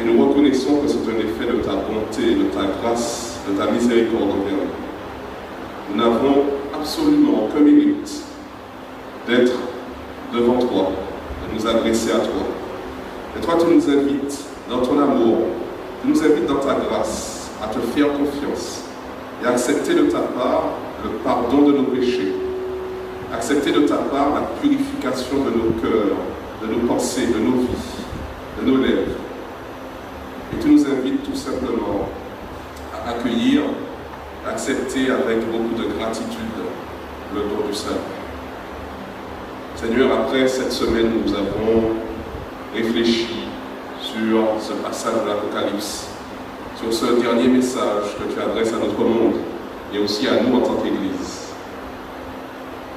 [SPEAKER 13] Et nous reconnaissons que c'est un effet de ta bonté, de ta grâce, de ta miséricorde envers nous. Nous n'avons absolument aucun mérite d'être devant toi, de nous adresser à toi. Et toi, tu nous invites dans ton amour, tu nous invites dans ta grâce à te faire confiance et à accepter de ta part le pardon de nos péchés, accepter de ta part la purification de nos cœurs, de nos pensées, de nos vies, de nos lèvres. Et tu nous invites tout simplement à accueillir, à accepter avec beaucoup de gratitude le don du salut. Seigneur, après cette semaine, nous avons réfléchi sur ce passage de l'Apocalypse, sur ce dernier message que tu adresses à notre monde et aussi à nous en tant qu'Église.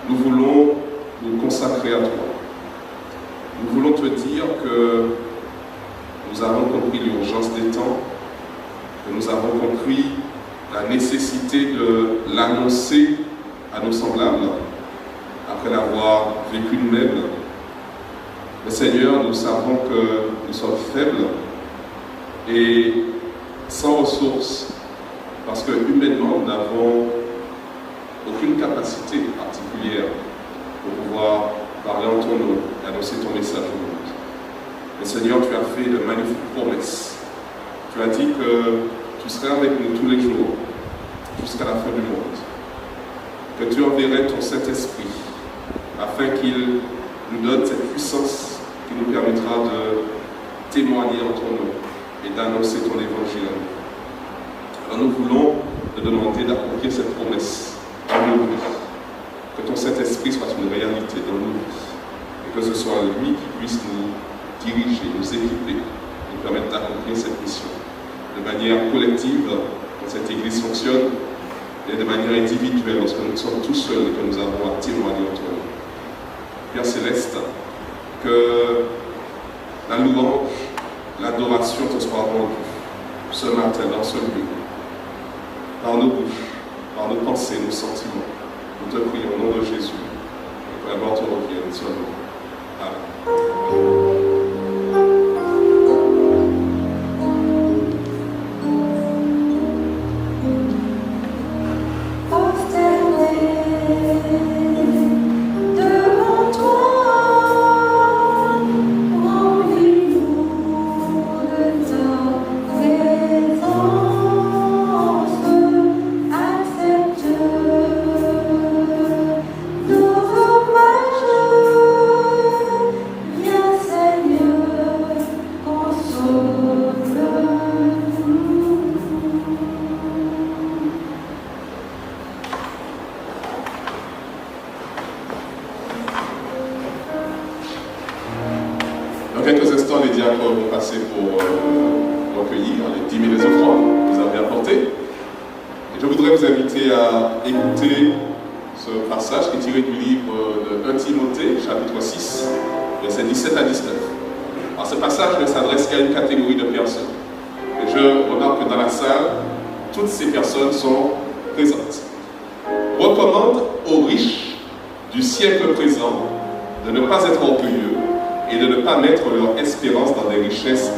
[SPEAKER 13] Nous voulons nous consacrer à toi. Nous voulons te dire que nous avons compris l'urgence des temps, que nous avons compris la nécessité de l'annoncer à nos semblables, après l'avoir vécu nous-mêmes. Mais Seigneur, nous savons que nous sommes faibles et sans ressources, parce que humainement, nous n'avons aucune capacité particulière pour pouvoir parler en ton nom et annoncer ton message au monde. Mais Seigneur, tu as fait de magnifiques promesses. Tu as dit que tu serais avec nous tous les jours, jusqu'à la fin du monde. Que tu enverrais ton Saint-Esprit, afin qu'il nous donne cette puissance qui nous permettra de témoigner en ton nom et d'annoncer ton évangile à nous. Alors nous voulons te demander d'accomplir cette promesse dans nos vies. Que ton Saint-Esprit soit une réalité dans nos vies. Et que ce soit lui qui puisse nous diriger, nous équiper, nous permettre d'accomplir cette mission. De manière collective, quand cette Église fonctionne, et de manière individuelle, lorsque nous sommes tous seuls et que nous avons à témoigner en toi. Père Céleste, que la louange, l'adoration te soit rendue ce matin dans ce lieu, par nos bouches, par nos pensées, nos sentiments. Nous te prions au nom de Jésus, et que la gloire te revienne sur nous. Amen.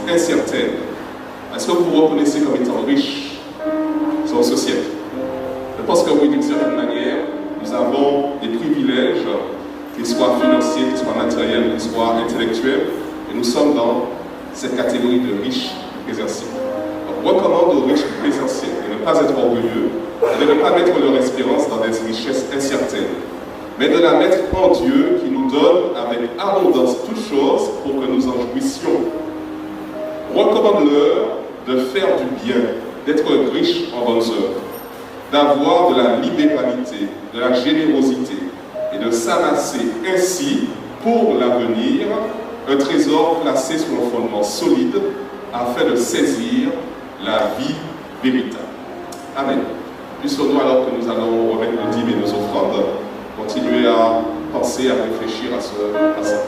[SPEAKER 13] Incertaines. Est-ce que vous vous reconnaissez comme étant riche sur ce siècle? Je pense que oui, d'une certaine manière, nous avons des privilèges, qu'ils soient financiers, qu'ils soient matériels, qu'ils soient intellectuels, et nous sommes dans cette catégorie de riches ecclésiastiques. On recommande aux riches ecclésiastiques de ne pas être orgueilleux et de ne pas mettre leur espérance dans des richesses incertaines, mais de la mettre en Dieu qui nous donne avec abondance toutes choses pour que nous en jouissions. Recommande-leur de faire du bien, d'être riche en bonnes œuvres, d'avoir de la libéralité, de la générosité et de s'amasser ainsi pour l'avenir un trésor placé sur un fondement solide afin de saisir la vie véritable. Amen. Puissions-nous, alors que nous allons remettre nos dîmes et nos offrandes, continuer à penser, à réfléchir à ce passage.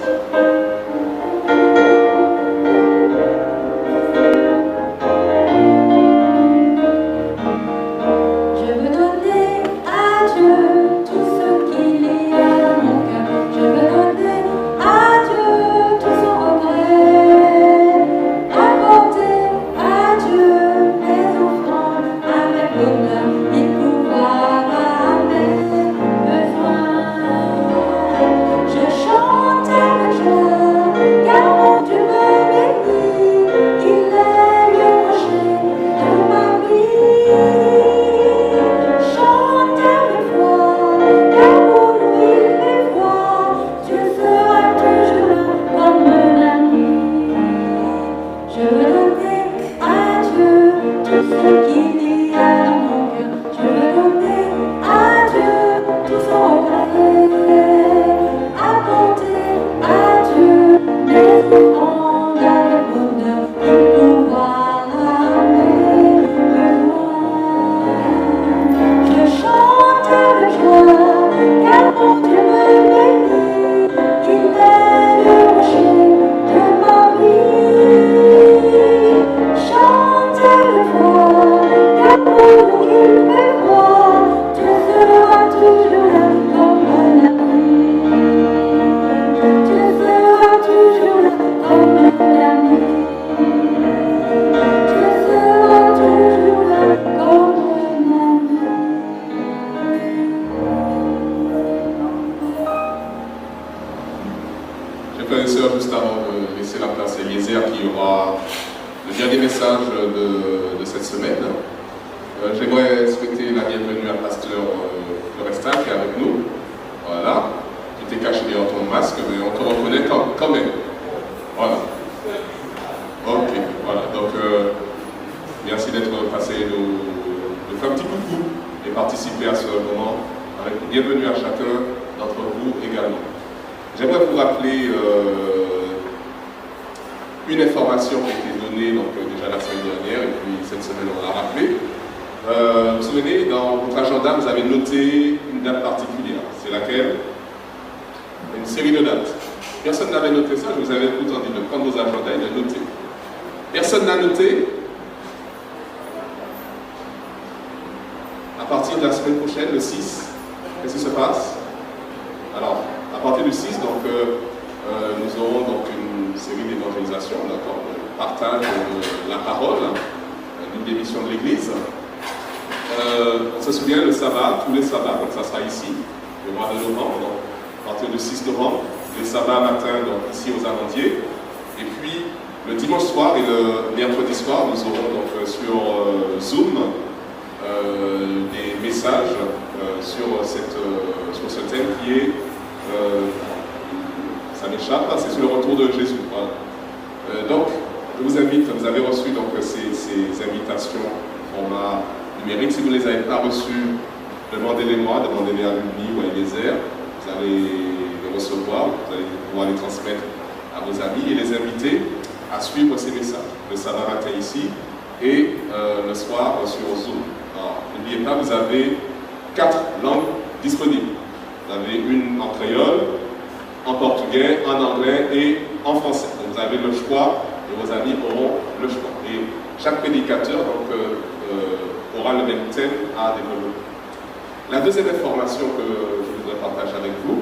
[SPEAKER 13] La deuxième information que je voudrais partager avec vous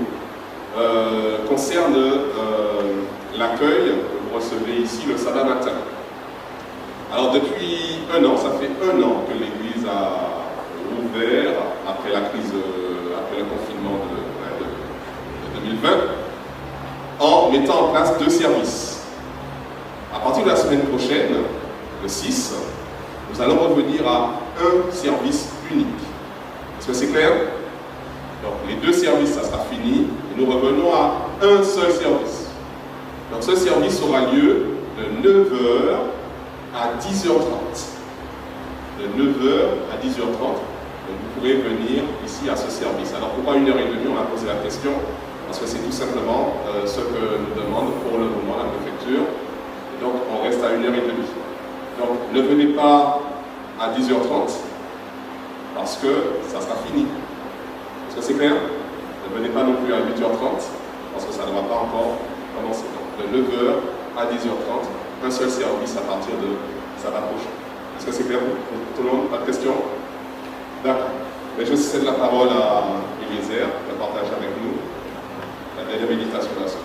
[SPEAKER 13] concerne l'accueil que vous recevez ici le sabbat matin. Alors depuis un an, ça fait un an que l'Église a ouvert après la crise, après le confinement de 2020, en mettant en place 2 services. À partir de la semaine prochaine, le 6, nous allons revenir à un service unique. Est-ce que c'est clair? Donc les 2 services, ça sera fini, et nous revenons à un seul service. Donc ce service aura lieu de 9h à 10h30. De 9h à 10h30, donc vous pourrez venir ici à ce service. Alors pourquoi 1h30? On a posé la question, parce que c'est tout simplement ce que nous demande pour le moment la préfecture. Et donc on reste à 1h30. ne venez pas à 10h30 parce que ça sera fini. Est-ce que c'est clair? Ne venez pas non plus à 8h30 parce que ça ne va pas encore commencer. Donc, de 9h à 10h30, un seul service à partir de sabbat prochain. Est-ce que c'est clair pour tout le monde? Pas de questions? D'accord. Mais je cède la parole à Eliezer qui partage avec nous la dernière méditation de la semaine.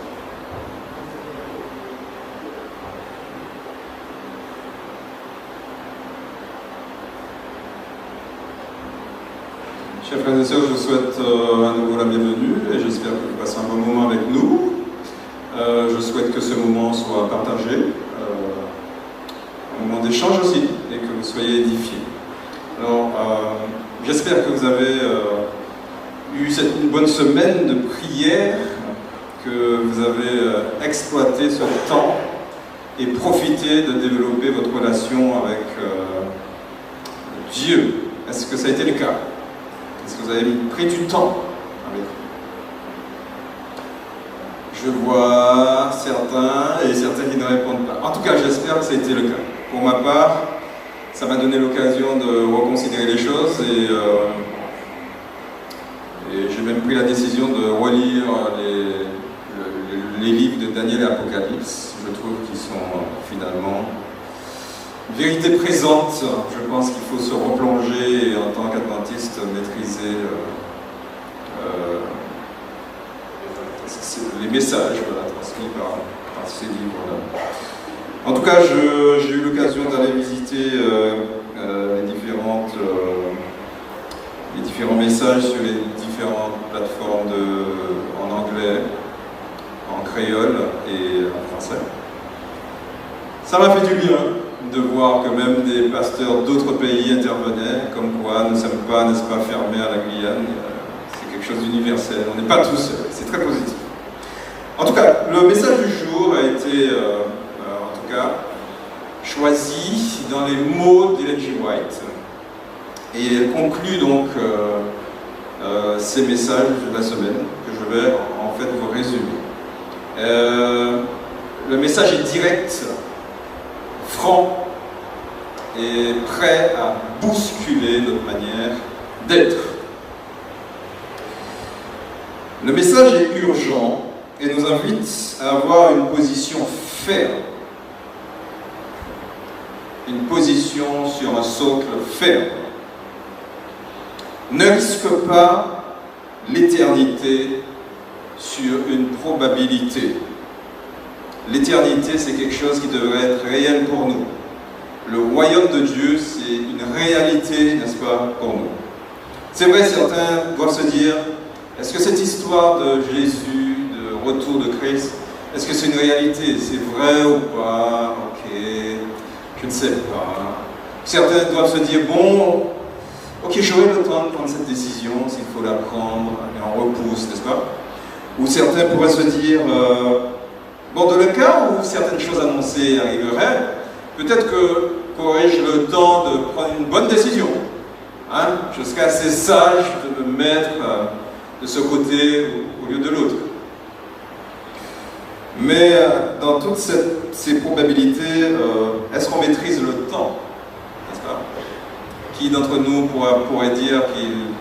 [SPEAKER 3] Chers frères et sœurs, je vous souhaite à nouveau la bienvenue et j'espère que vous passez un bon moment avec nous. Je souhaite que ce moment soit partagé, un moment d'échange aussi, et que vous soyez édifiés. Alors, j'espère que vous avez eu une bonne semaine de prière, que vous avez exploité ce temps et profité de développer votre relation avec Dieu. Est-ce que ça a été le cas? Est-ce que vous avez pris du temps avec lui? Je vois certains et certains qui ne répondent pas. En tout cas, j'espère que ça a été le cas. Pour ma part, ça m'a donné l'occasion de reconsidérer les choses et j'ai même pris la décision de relire les livres de Daniel et Apocalypse. Je trouve qu'ils sont finalement une vérité présente. Je pense qu'il faut se replonger et en tant qu'adventiste maîtriser les messages transmis par ces livres-là. En tout cas, j'ai eu l'occasion d'aller visiter les différents messages sur les différentes plateformes en anglais, en créole et en français. Ça m'a fait du bien de voir que même des pasteurs d'autres pays intervenaient, comme quoi nous ne sommes pas, n'est-ce pas, fermés à la Guyane. C'est quelque chose d'universel, on n'est pas tous seuls, c'est très positif. En tout cas, le message du jour a été, choisi dans les mots d'Ellen G. White. Et elle conclut donc ces messages de la semaine que je vais en fait vous résumer. Le message est direct, franc et prêt à bousculer notre manière d'être. Le message est urgent et nous invite à avoir une position ferme. Une position sur un socle ferme. Ne risque pas l'éternité sur une probabilité. L'éternité, c'est quelque chose qui devrait être réel pour nous. Le royaume de Dieu, c'est une réalité, n'est-ce pas, pour nous. C'est vrai, certains doivent se dire, est-ce que cette histoire de Jésus, de retour de Christ, est-ce que c'est une réalité? C'est vrai ou pas? Ok, je ne sais pas. Certains doivent se dire, bon, ok, j'aurai le temps de prendre cette décision, s'il faut la prendre, et on repousse, n'est-ce pas? Ou certains pourraient se dire, bon, dans le cas où certaines choses annoncées arriveraient, peut-être qu'aurais-je le temps de prendre une bonne décision. Hein? Je serais assez sage de me mettre de ce côté au lieu de l'autre. Mais dans toutes ces probabilités, est-ce qu'on maîtrise le temps? N'est-ce pas? Qui d'entre nous pourrait dire qu'il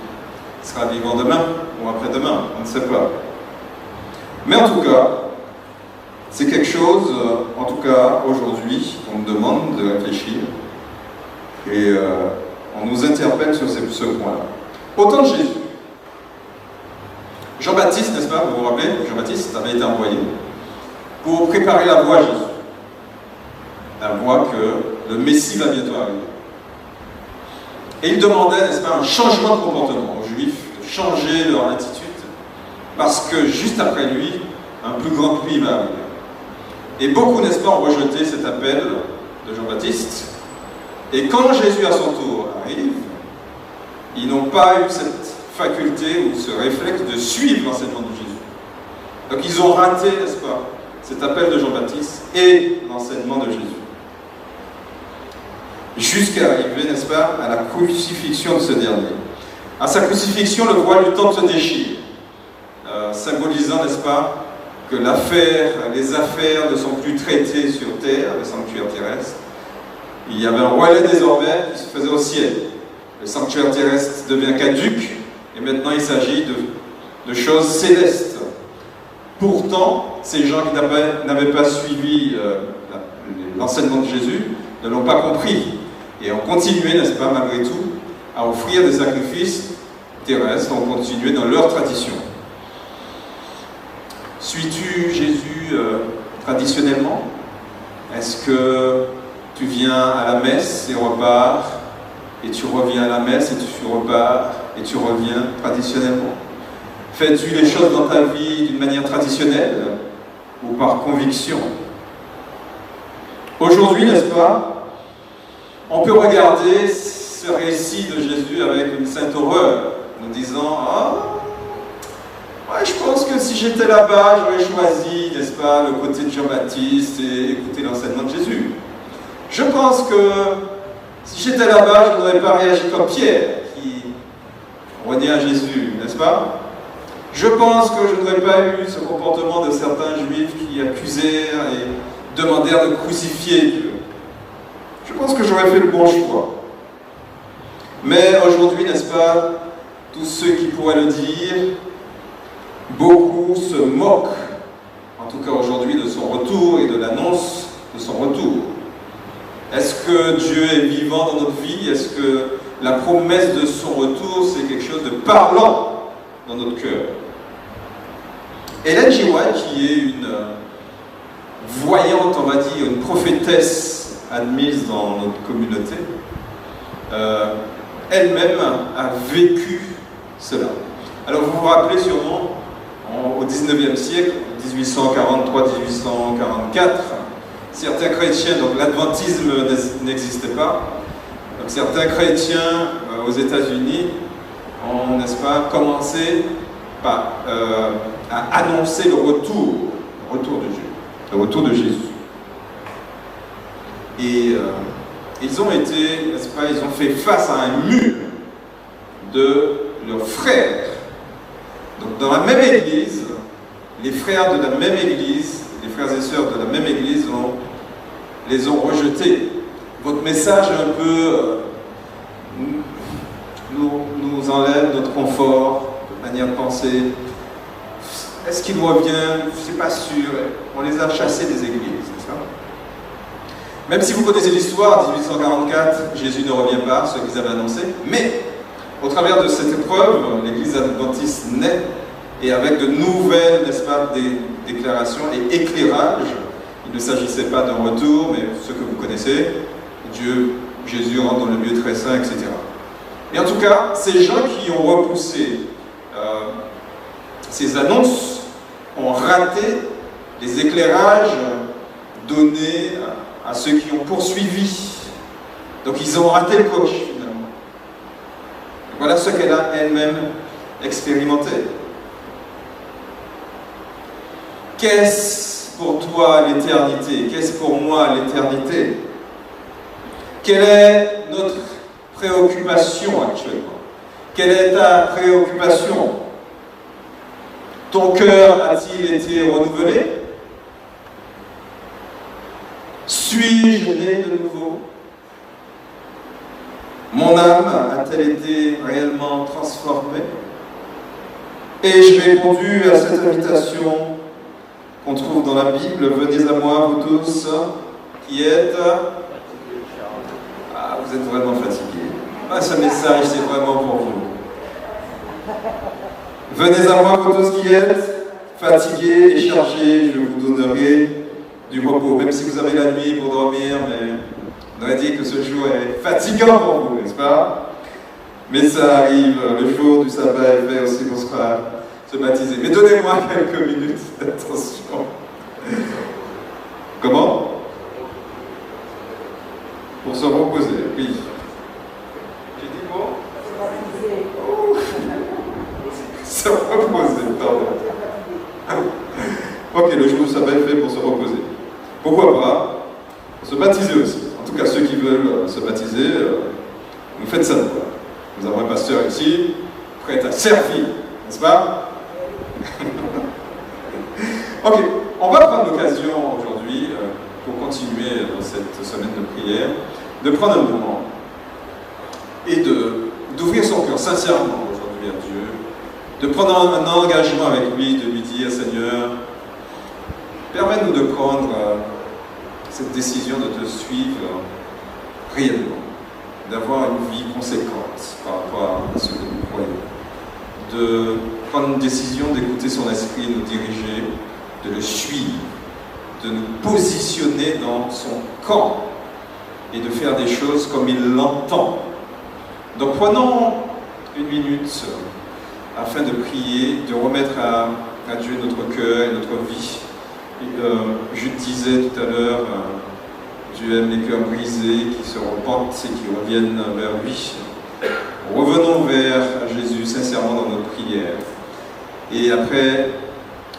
[SPEAKER 3] sera vivant demain ou après-demain? On ne sait pas. Mais en tout cas, c'est quelque chose, en tout cas aujourd'hui, qu'on me demande de réfléchir. Et on nous interpelle sur ce point-là. Autant Jésus. Jean-Baptiste, n'est-ce pas? Vous vous rappelez? Jean-Baptiste avait été envoyé pour préparer la voie à Jésus. La voie que le Messie va bientôt arriver. Et il demandait, n'est-ce pas, un changement de comportement aux Juifs, de changer leur attitude, parce que juste après lui, un plus grand que lui va arriver. Et beaucoup, n'est-ce pas, ont rejeté cet appel de Jean-Baptiste. Et quand Jésus, à son tour, arrive, ils n'ont pas eu cette faculté ou ce réflexe de suivre l'enseignement de Jésus. Donc ils ont raté, n'est-ce pas, cet appel de Jean-Baptiste et l'enseignement de Jésus. Jusqu'à arriver, n'est-ce pas, à la crucifixion de ce dernier. À sa crucifixion, le voile du temple se déchire, symbolisant, n'est-ce pas, que les affaires ne sont plus traitées sur terre, le sanctuaire terrestre, Il y avait un relais désormais qui se faisait au ciel. Le sanctuaire terrestre devient caduc et maintenant il s'agit de choses célestes. Pourtant, ces gens qui n'avaient pas suivi l'enseignement de Jésus ne l'ont pas compris et ont continué, n'est-ce pas, malgré tout, à offrir des sacrifices terrestres, ont continué dans leur tradition. Suis-tu Jésus traditionnellement? Est-ce que tu viens à la messe et repars, et tu reviens à la messe et tu repars, et tu reviens traditionnellement? Fais-tu les choses dans ta vie d'une manière traditionnelle ou par conviction? Aujourd'hui, n'est-ce pas, on peut regarder ce récit de Jésus avec une sainte horreur, nous disant « Ah, ouais, je pense que si j'étais là-bas, j'aurais choisi, n'est-ce pas, le côté de Jean-Baptiste et écouter l'enseignement de Jésus. Je pense que si j'étais là-bas, je n'aurais pas réagi comme Pierre, qui reniait à Jésus, n'est-ce pas? Je pense que je n'aurais pas eu ce comportement de certains juifs qui accusèrent et demandèrent de crucifier Dieu. Je pense que j'aurais fait le bon choix. Mais aujourd'hui, n'est-ce pas, tous ceux qui pourraient le dire, beaucoup se moquent, en tout cas aujourd'hui, de son retour et de l'annonce de son retour. Est-ce que Dieu est vivant dans notre vie? Est-ce que la promesse de son retour, c'est quelque chose de parlant dans notre cœur? Ellen G. White, qui est une voyante, on va dire, une prophétesse admise dans notre communauté, elle-même a vécu cela. Alors vous vous rappelez sûrement, au 19e siècle, 1843-1844, certains chrétiens, donc l'adventisme n'existait pas, donc certains chrétiens aux États-Unis ont, n'est-ce pas, commencé à annoncer le retour de Dieu, le retour de Jésus. Et ils ont été, n'est-ce pas, ils ont fait face à un mur de leurs frères. Donc dans la même église, les frères de la même église, les frères et sœurs de la même église les ont rejetés. Votre message un peu nous enlève notre confort, notre manière de penser. Est-ce qu'il revient? Je ne suis pas sûr. On les a chassés des églises, n'est-ce pas? Même si vous connaissez l'histoire, 1844, Jésus ne revient pas, ce qu'ils avaient annoncé, mais au travers de cette épreuve, l'église adventiste naît, et avec de nouvelles, n'est-ce pas, des déclarations et éclairages. Il ne s'agissait pas d'un retour, mais ce que vous connaissez, Jésus rentre dans le lieu très saint, etc. Et en tout cas, ces gens qui ont repoussé ces annonces ont raté les éclairages donnés à ceux qui ont poursuivi. Donc ils ont raté le coche, finalement. Et voilà ce qu'elle a elle-même expérimenté. Qu'est-ce pour toi l'éternité? Qu'est-ce pour moi l'éternité? Quelle est notre préoccupation actuellement? Quelle est ta préoccupation? Ton cœur a-t-il été renouvelé? Suis-je né de nouveau? Mon âme a-t-elle été réellement transformée? Ai-je répondu à cette invitation qu'on trouve dans la Bible? Venez à moi, vous tous qui êtes... Ah, vous êtes vraiment fatigués. Ah, ce message, c'est vraiment pour vous. Venez à moi, vous tous qui êtes fatigués et chargés, je vous donnerai du repos. Même si vous avez la nuit pour dormir, mais on aurait dit que ce jour est fatigant pour vous, n'est-ce pas? Mais ça arrive, le jour du sabbat est fait aussi pour se baptiser. Mais donnez-moi quelques minutes d'attention. Comment? Pour se reposer, oui. J'ai dit bon? Oh. Se reposer, pardon. Ok, le jour du sabbat est fait pour se reposer. Pourquoi pas? Pour se baptiser aussi. En tout cas, ceux qui veulent se baptiser, vous faites ça. Nous avons un pasteur ici, prêt à servir, n'est-ce pas? Ok, on va prendre l'occasion aujourd'hui, pour continuer dans cette semaine de prière, de prendre un moment et d'ouvrir son cœur sincèrement aujourd'hui à Dieu, de prendre un engagement avec lui, de lui dire, Seigneur, permets-nous de prendre cette décision de te suivre réellement, d'avoir une vie conséquente par rapport à ce que nous croyons, de prendre une décision d'écouter son esprit nous diriger, de le suivre, de nous positionner dans son camp et de faire des choses comme il l'entend. Donc prenons une minute afin de prier, de remettre à Dieu notre cœur et notre vie. Je disais tout à l'heure, Dieu aime les cœurs brisés qui se repentent et qui reviennent vers lui. Revenons vers Jésus sincèrement dans notre prière. Et après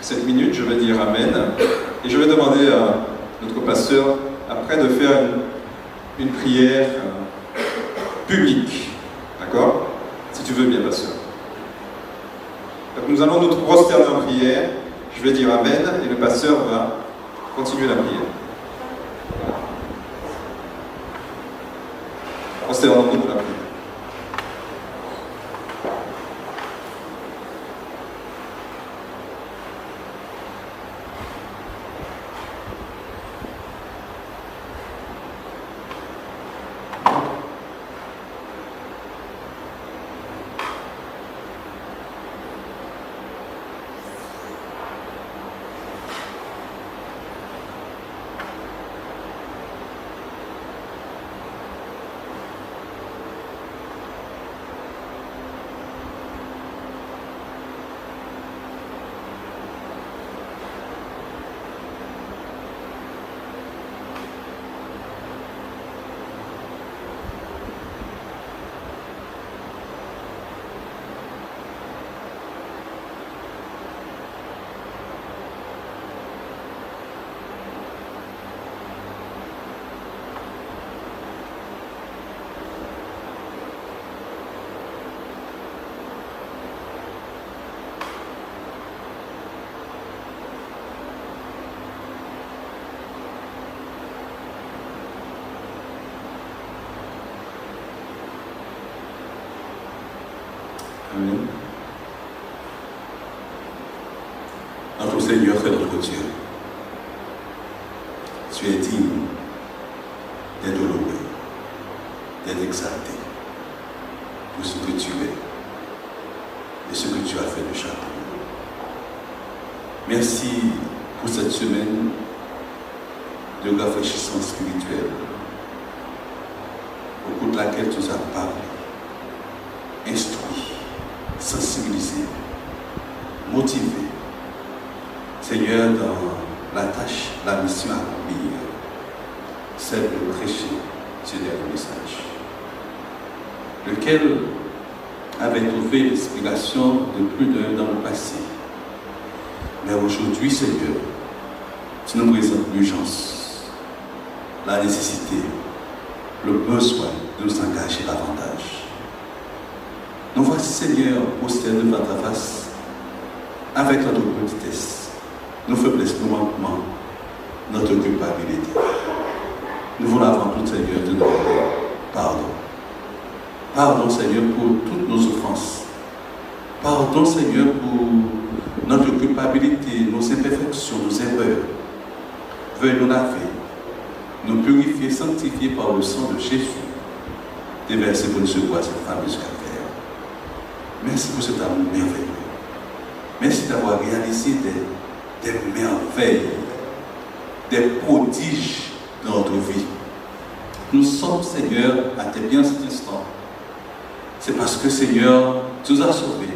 [SPEAKER 3] cette minute, je vais dire Amen. Et je vais demander à notre pasteur, après, de faire une prière publique. D'accord? Si tu veux bien, pasteur. Donc nous allons nous prosterner en prière. Je vais dire Amen et le pasteur va continuer la prière. Prosternons-nous pour la prière.
[SPEAKER 14] Amen. Notre Seigneur est notre Dieu. Tu es digne d'être honoré, d'être exalté pour ce que tu es et ce que tu as fait de chaque jour. Merci pour cette semaine de rafraîchissement spirituel au cours de laquelle tu nous as parlé, instruit, sensibilisé, motivé. Seigneur, dans la tâche, la mission à accomplir, celle de prêcher ce dernier message, lequel avait trouvé l'explication de plus d'un dans le passé. Mais aujourd'hui, Seigneur, tu nous présentes l'urgence, la nécessité, le besoin de nous engager davantage. Nous voici, Seigneur, postés devant ta face, avec notre petitesse, nos faiblesses, nos manquements, notre culpabilité. Nous voulons avant tout, Seigneur, te demander pardon. Pardon, Seigneur, pour toutes nos offenses. Pardon, Seigneur, pour notre culpabilité, nos imperfections, nos erreurs. Veuille nous laver, nous purifier, sanctifier par le sang de Jésus, déverser pour nous secouer cette fameuse calvaire. Merci pour cet amour merveilleux. Merci d'avoir réalisé des merveilles, des prodiges dans notre vie. Nous sommes, Seigneur, à tes biens cet instant. C'est parce que, Seigneur, tu nous as sauvés.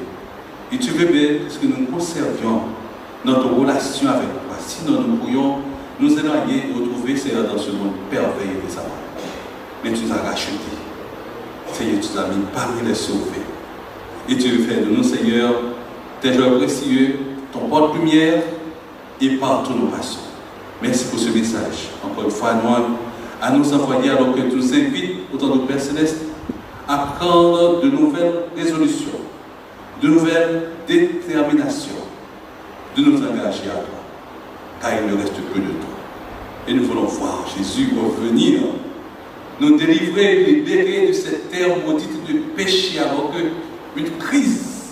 [SPEAKER 14] Et tu veux bien que nous conservions notre relation avec toi. Sinon, nous pourrions nous éloigner et retrouver, Seigneur, dans ce monde merveilleux des amants. Mais tu nous as rachetés. Seigneur, tu nous as mis parmi les sauvés. Et tu veux faire de nous, Seigneur, tes joies précieux, ton porte-lumière, et par tous nos passons. Merci pour ce message. Encore une fois, à nous envoyer alors que tu nous invites, autant de Père Céleste, à prendre de nouvelles résolutions, de nouvelles déterminations, de nous engager à toi, car il ne reste que de toi. Et nous voulons voir Jésus revenir. nous délivrer, libérer de cette terre maudite de péché avant que une crise,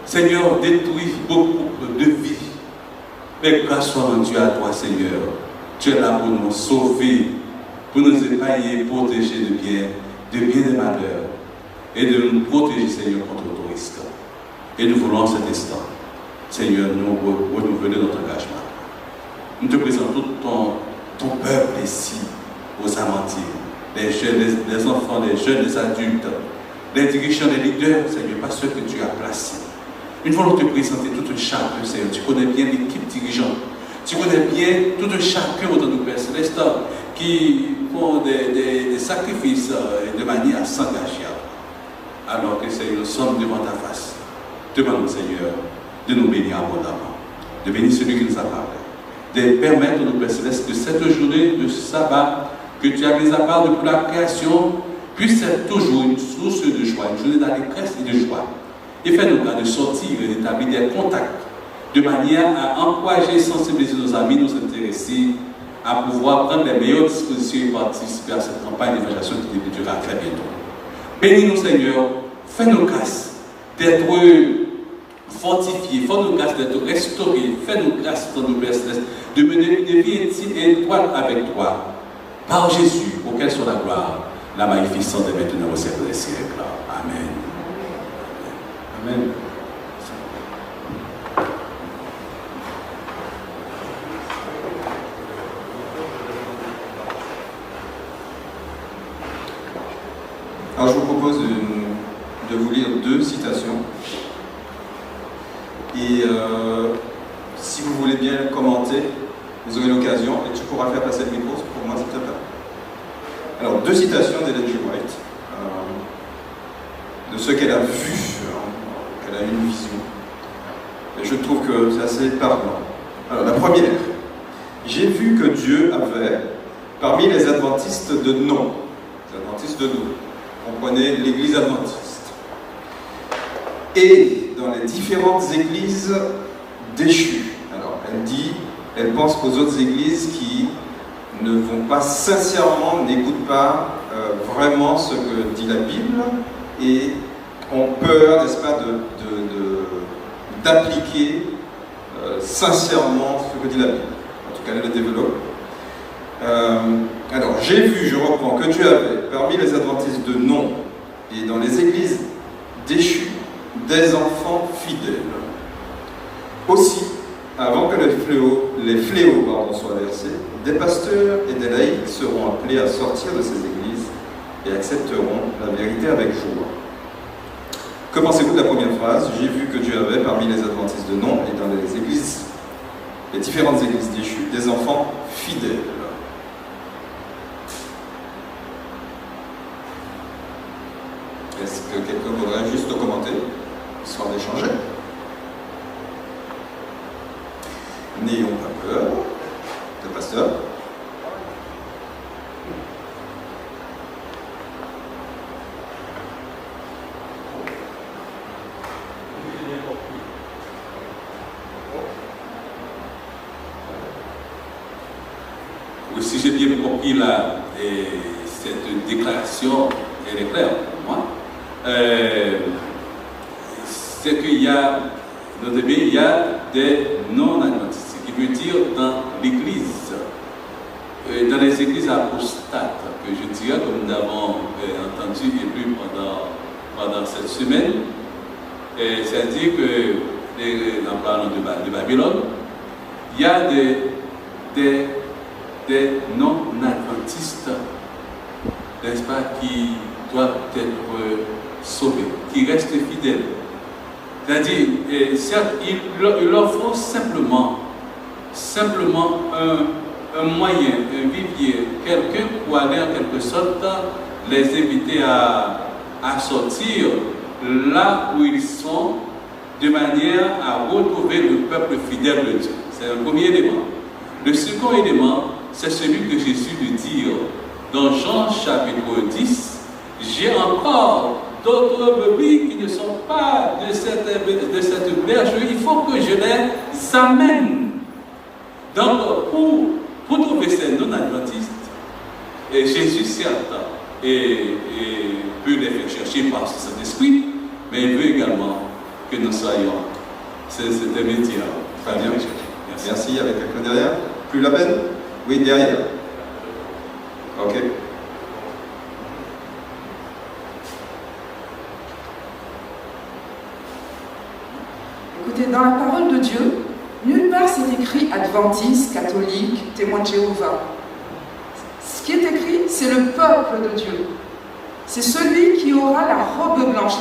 [SPEAKER 14] Seigneur, détruit beaucoup de vies. Mais grâce soit rendue à toi, Seigneur. Tu es là pour nous sauver, pour nous épargner, protéger de bien des malheurs et de nous protéger, Seigneur, contre tout risque. Et nous voulons cet instant, Seigneur, nous renouveler notre engagement. Nous te présentons ton peuple ici, aux Amantines, les jeunes, les enfants, les jeunes, les adultes, les dirigeants, les leaders, Seigneur, pas ceux que tu as placés. Nous voulons te présenter tout un chacun, Seigneur. Tu connais bien l'équipe dirigeante. Tu connais bien tout un chacun autant de Père Céleste qui font des sacrifices de manière à s'engager. Alors que, Seigneur, nous sommes devant ta face. Demande, Seigneur, de nous bénir abondamment, de bénir celui qui nous a parlé, de permettre, nous, Père Céleste, que cette journée de sabbat que tu as mis à part depuis la création puisse être toujours une source de joie, une journée d'allégresse et de joie. Et fais-nous de sortir et d'établir des contacts de manière à encourager et sensibiliser nos amis, nos intéressés, à pouvoir prendre les meilleures dispositions et participer à cette campagne d'évaluation qui débutera très bientôt. Bénis-nous, Seigneur, fais-nous grâce d'être fortifiés, fais-nous grâce d'être restaurés, fais-nous grâce dans nos Père Céleste de mener une vie intime et étroite avec toi, par Jésus, auquel soit la gloire, la magnificence et maintenant au siècle des siècles. Amen. Amen.
[SPEAKER 3] Alors je vous propose de vous lire 2 citations. Et si vous voulez bien commenter, vous aurez l'occasion et tu pourras faire passer le micro pour moi s'il te plaît. Alors 2 citations d'Ellen G. White, de ce qu'elle a vu, qu'elle a eu une vision. Et je trouve que c'est assez parlant. Alors la première, j'ai vu que Dieu avait, parmi les adventistes de nom, les adventistes de nom, comprenez l'église adventiste, et dans les différentes églises déchues. Alors elle dit, elle pense aux autres églises qui ne vont pas sincèrement, n'écoutent pas vraiment ce que dit la Bible et ont peur, n'est-ce pas, d'appliquer sincèrement ce que dit la Bible. En tout cas, elle le développe. Alors, j'ai vu, je reprends, que tu avais, parmi les adventistes de nom et dans les églises déchues, des enfants fidèles. Aussi, avant que les fléaux soient versés, des pasteurs et des laïcs seront appelés à sortir de ces églises et accepteront la vérité avec joie. Que pensez-vous de la première phrase? J'ai vu que Dieu avait, parmi les adventistes de nom et dans les églises, les différentes églises déchues, des enfants fidèles. Est-ce que quelqu'un voudrait juste commenter, histoire d'échanger? N'ayons pas peur. Le pasteur.
[SPEAKER 14] Oui, si j'ai bien compris cette déclaration, elle est claire pour moi. C'est qu'il y a, notez bien, il y a des non-adventistes, ce qui veut dire dans l'Église, dans les églises apostates, que je dirais, comme nous avons entendu et lu pendant cette semaine, c'est-à-dire que, en parlant de Babylone, il y a des non-adventistes, n'est-ce pas, qui doivent être sauvés, qui restent fidèles. C'est-à-dire, certes, il leur faut simplement un moyen, un vivier, quelqu'un pour aller en quelque sorte les inviter à sortir là où ils sont, de manière à retrouver le peuple fidèle de Dieu. C'est le premier élément. Le second élément, c'est celui que Jésus lui dit dans Jean chapitre 10, j'ai encore d'autres brebis qui ne sont pas de cette bergerie, il faut que je les amène. Donc, pour trouver ces non-adventistes, Jésus, certes, et peut les faire chercher par ce Saint-Esprit, mais il veut également que nous soyons. C'est un métier.
[SPEAKER 3] Très bien. Merci. Avec quelqu'un derrière. Plus la peine? Oui, derrière. Ok.
[SPEAKER 10] Écoutez, dans la parole de Dieu, nulle part c'est écrit adventiste, catholique, témoin de Jéhovah. Ce qui est écrit, c'est le peuple de Dieu. C'est celui qui aura la robe blanche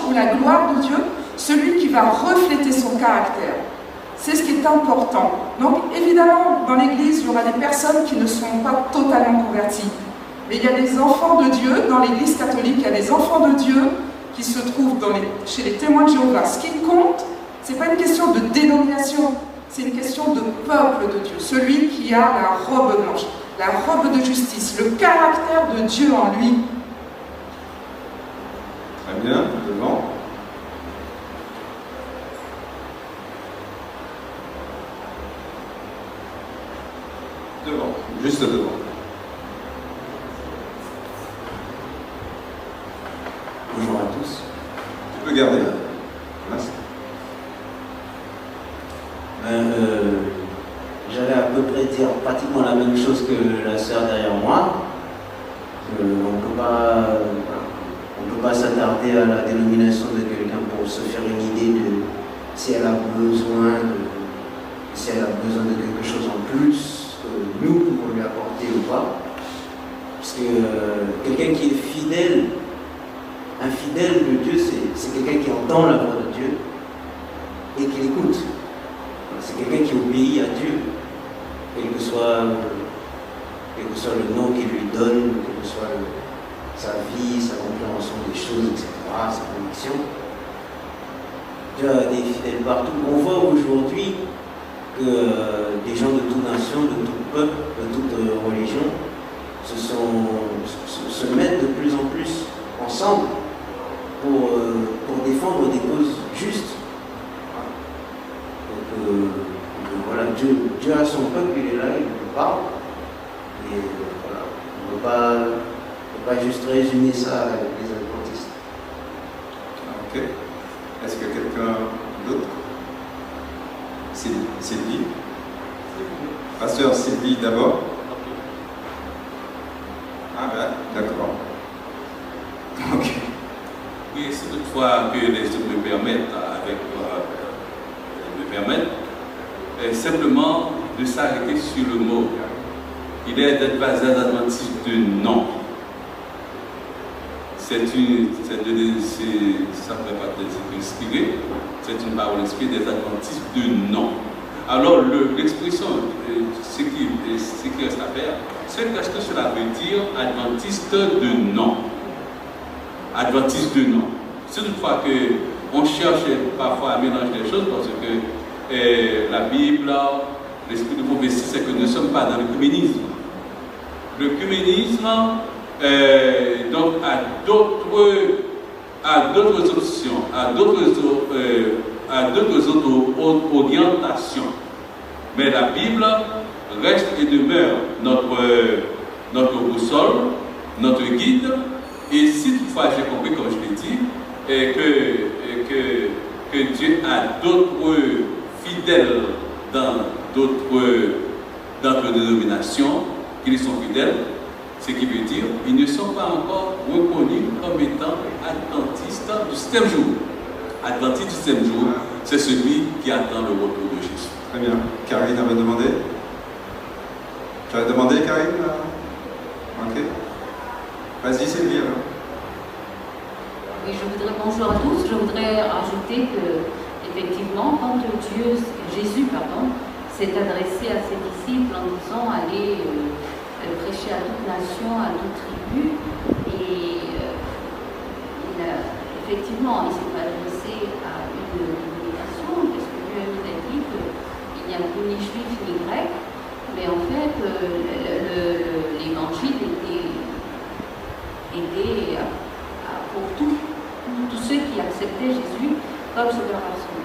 [SPEAKER 10] ou la gloire de Dieu, celui qui va refléter son caractère. C'est ce qui est important. Donc évidemment, dans l'Église, il y aura des personnes qui ne seront pas totalement converties. Mais il y a des enfants de Dieu, dans l'Église catholique, il y a des enfants de Dieu qui se trouvent chez les témoins de Jéhovah. Ce qui compte, ce n'est pas une question de dénomination, c'est une question de peuple de Dieu. Celui qui a la robe blanche, la robe de justice, le caractère de Dieu en lui.
[SPEAKER 3] Très bien, devant. Devant, juste devant.
[SPEAKER 15] Bonjour à tous.
[SPEAKER 3] Tu peux garder. Merci.
[SPEAKER 15] J'allais à peu près dire pratiquement la même chose que la sœur derrière moi. On ne peut pas s'attarder à la dénomination de quelqu'un pour se faire une idée de si elle a besoin de quelque chose en plus que nous pouvons lui apporter ou pas. Parce que quelqu'un qui est fidèle, un fidèle de Dieu, c'est quelqu'un qui entend la voix de Dieu et qui l'écoute. C'est quelqu'un qui obéit à Dieu, quel que soit le nom qu'il lui donne, quelle que soit sa vie, sa compréhension des choses, etc., sa conviction. Dieu a des fidèles partout. On voit aujourd'hui que des gens de toute nation, de tout peuple, de toute religion se mettent de plus en plus ensemble pour défendre des causes justes. Donc voilà, Dieu a son peuple, il est là, il nous parle. Et voilà, on ne peut pas juste résumer ça avec les adventistes.
[SPEAKER 3] Ok. Est-ce que quelqu'un d'autre? Sylvie. Pasteur Sylvie d'abord. Ah ben, d'accord. Ok.
[SPEAKER 14] Oui, c'est toutefois que les autres me permettent, simplement de s'arrêter sur le mot. Il est d'être basé adventiste de non. Ça ne peut pas être inspiré, c'est une parole inspirée des adventistes de non. Alors l'expression, ce qui reste à faire, c'est qu'est-ce que cela veut dire adventiste de non. Adventiste de non. C'est toutefois qu'on cherche parfois à mélanger les choses parce que la Bible, l'esprit de prophétie, c'est que nous ne sommes pas dans l'œcuménisme. L'œcuménisme donc à d'autres options, à d'autres orientations. Mais la Bible reste et demeure notre boussole, notre guide. Et si toutefois j'ai compris, comme je l'ai dit, que Dieu a d'autres fidèles dans d'autres dénominations qui lui sont fidèles, ce qui veut dire qu'ils ne sont pas encore reconnus comme étant adventistes du 7e jour. Adventiste du 7e jour, c'est celui qui attend le retour de Jésus.
[SPEAKER 3] Très bien. Karine avait demandé. Tu avais demandé, Karine? Ok. Vas-y, Sylvie.
[SPEAKER 6] Oui, bonjour à tous. Je voudrais ajouter que, effectivement, quand Jésus s'est adressé à ses disciples en disant allez prêcher à toute nation, à toute tribu, et effectivement, il s'est adressé à une dénomination, parce que Dieu nous a dit qu'il n'y a plus ni juif ni grec, mais en fait, l'évangile était pour tous ceux qui acceptaient Jésus comme sauveur absolu.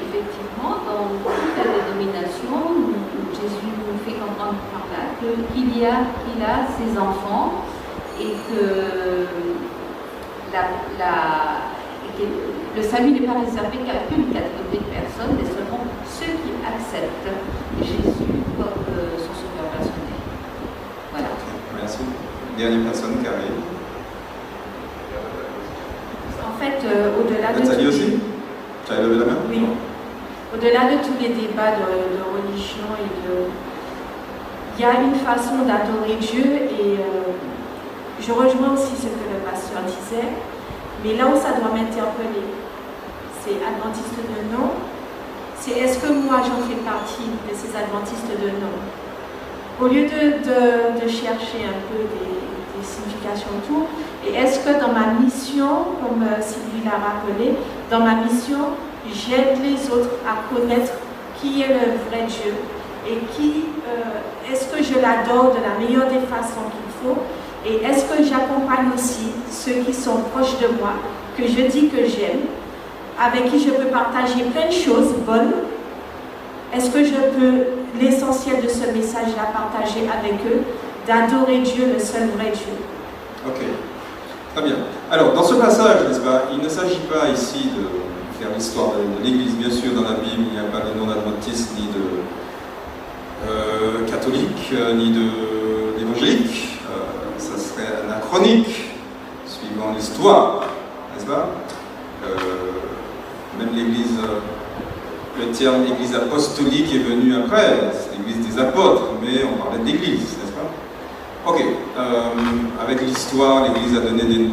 [SPEAKER 6] Effectivement, dans toute la dénomination, Jésus nous fait comprendre par là
[SPEAKER 11] qu'il a ses enfants et que le salut n'est pas réservé qu'à une catégorie de personnes, mais seulement ceux qui acceptent Jésus comme son sauveur personnel. Voilà.
[SPEAKER 3] Merci. Dernière personne qui arrive.
[SPEAKER 16] En fait, au-delà de...
[SPEAKER 3] Nathalie aussi? Tu as levé la main?
[SPEAKER 16] Oui. Au-delà de tous les débats de religion il y a une façon d'adorer Dieu et je rejoins aussi ce que le pasteur disait, mais là où ça doit m'interpeller, c'est adventiste de nom, c'est est-ce que moi j'en fais partie de ces adventistes de nom? Au lieu de chercher un peu des significations autour, et est-ce que dans ma mission, comme Sylvie l'a rappelé, dans ma mission, j'aide les autres à connaître qui est le vrai Dieu et est-ce que je l'adore de la meilleure des façons qu'il faut et est-ce que j'accompagne aussi ceux qui sont proches de moi, que je dis que j'aime, avec qui je peux partager plein de choses bonnes. Est-ce que je peux l'essentiel de ce message-là partager avec eux, d'adorer Dieu, le seul vrai Dieu?
[SPEAKER 3] Ok, très bien. Alors, dans ce passage, n'est-ce pas, il ne s'agit pas ici de faire l'histoire de l'Église. Bien sûr, dans la Bible, il n'y a pas de non-adventistes, ni de catholiques, ni d'évangéliques. Ça serait anachronique, suivant l'histoire, n'est-ce pas? Même l'Église, le terme Église apostolique est venu après, c'est l'Église des apôtres, mais on parlait d'Église, n'est-ce pas? Ok, avec l'histoire, l'Église a donné des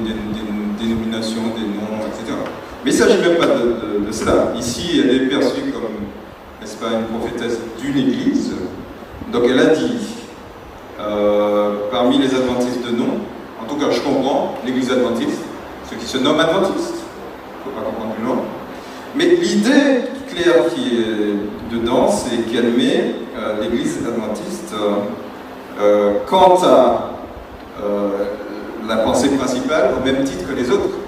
[SPEAKER 3] dénominations, des noms, etc. Mais il ne s'agit même pas de cela. Ici, elle est perçue comme, n'est-ce pas, une prophétesse d'une Église. Donc elle a dit, parmi les adventistes de nom, en tout cas je comprends, l'Église adventiste, ceux qui se nomment adventistes, il ne faut pas comprendre plus loin. Mais l'idée claire qui est dedans, c'est qu'elle met l'Église adventiste quant à la pensée principale au même titre que les autres.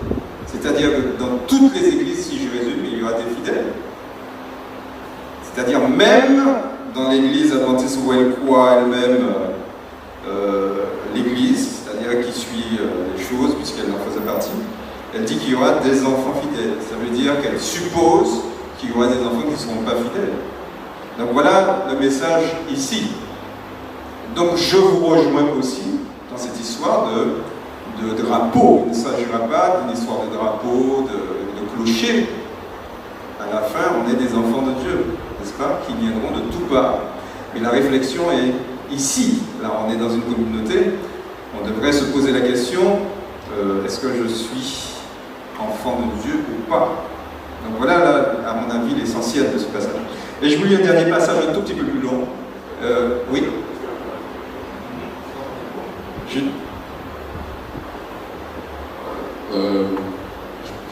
[SPEAKER 3] C'est-à-dire que dans toutes les églises, si je résume, il y aura des fidèles. C'est-à-dire même dans l'église adventiste où elle croit elle-même l'église, c'est-à-dire qui suit les choses puisqu'elle en faisait partie, elle dit qu'il y aura des enfants fidèles. Ça veut dire qu'elle suppose qu'il y aura des enfants qui ne seront pas fidèles. Donc voilà le message ici. Donc je vous rejoins aussi dans cette histoire de drapeau. Il ne s'agira pas d'une histoire de drapeau, de clocher. À la fin, on est des enfants de Dieu, n'est-ce pas, qui viendront de tout part. Mais la réflexion est ici. Là, on est dans une communauté. On devrait se poser la question, est-ce que je suis enfant de Dieu ou pas? Donc voilà, là, à mon avis, l'essentiel de ce passage. Et je vous lis un dernier passage un tout petit peu plus long. Oui.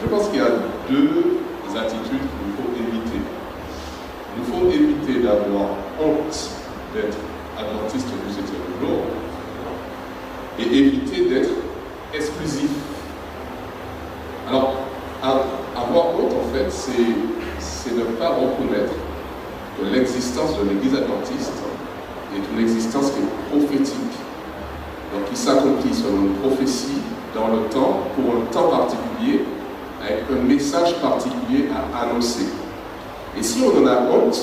[SPEAKER 13] Je pense qu'il y a deux attitudes qu'il nous faut éviter. Il nous faut éviter d'avoir honte d'être adventiste du 7e jour et éviter d'être exclusif. Alors, avoir honte, en fait, c'est ne pas reconnaître que l'existence de l'Église adventiste est une existence qui est prophétique. Donc, qui s'accomplit selon une prophétie dans le temps, pour un temps particulier, avec un message particulier à annoncer. Et si on en a honte,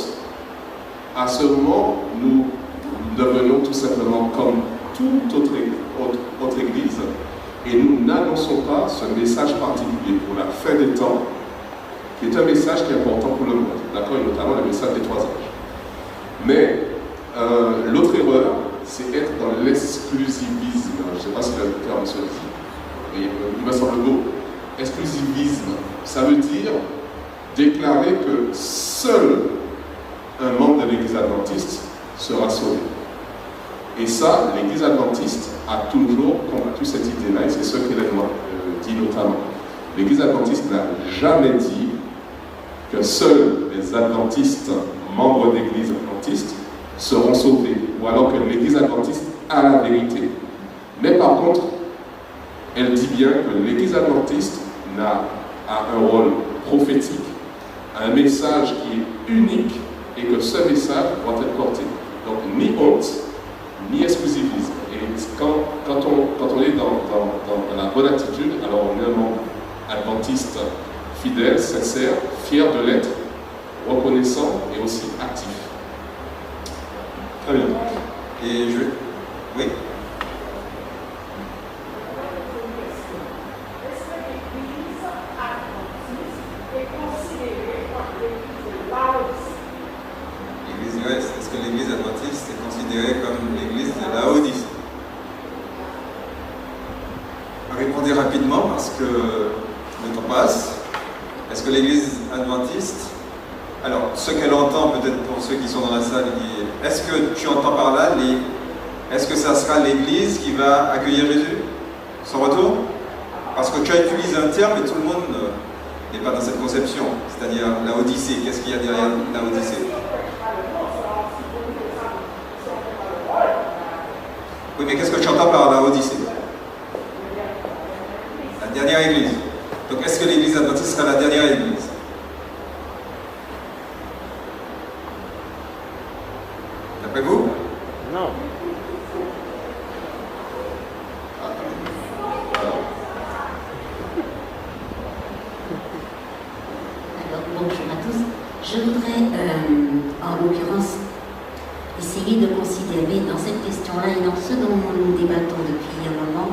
[SPEAKER 13] à ce moment, nous devenons tout simplement comme toute autre église, et nous n'annonçons pas ce message particulier pour la fin des temps, qui est un message qui est important pour le monde, d'accord, et notamment le message des 3 âges. Mais l'autre erreur, c'est être dans l'exclusivisme. Je ne sais pas si le terme se dit, mais il me semble beau. Exclusivisme, ça veut dire déclarer que seul un membre de l'Église adventiste sera sauvé. Et ça, l'Église adventiste a toujours combattu cette idée-là, et c'est ce qu'elle dit notamment. L'Église adventiste n'a jamais dit que seuls les adventistes, membres d'Église adventiste, seront sauvés, ou alors que l'Église adventiste a la vérité. Mais par contre, elle dit bien que l'Église adventiste a un rôle prophétique, un message qui est unique et que ce message doit être porté. Donc ni honte, ni exclusivité. bonne attitude, alors on est un membre adventiste fidèle, sincère, fier de l'être, reconnaissant et aussi actif.
[SPEAKER 3] Très bien. Et je... Oui. L'église, ouais, est-ce que l'église adventiste est considérée comme l'église de Laodicée? Répondez rapidement parce que le temps passe. Est-ce que l'église adventiste, alors ce qu'elle entend peut-être pour ceux qui sont dans la salle, est-ce que tu entends par là, est-ce que ça sera l'église qui va accueillir Jésus, son retour? Parce que tu as utilisé un terme et tout le monde n'est pas dans cette conception, c'est-à-dire la Odyssée. Qu'est-ce qu'il y a derrière la Odyssée? Oui, mais qu'est-ce que tu entends par la Odyssée? La dernière église. Donc est-ce que l'église adventiste sera la dernière église? D'après vous?
[SPEAKER 17] Non.
[SPEAKER 18] Alors, bonjour à tous. Je voudrais, en l'occurrence, essayer de considérer dans cette question-là et dans ce dont nous débattons depuis un moment,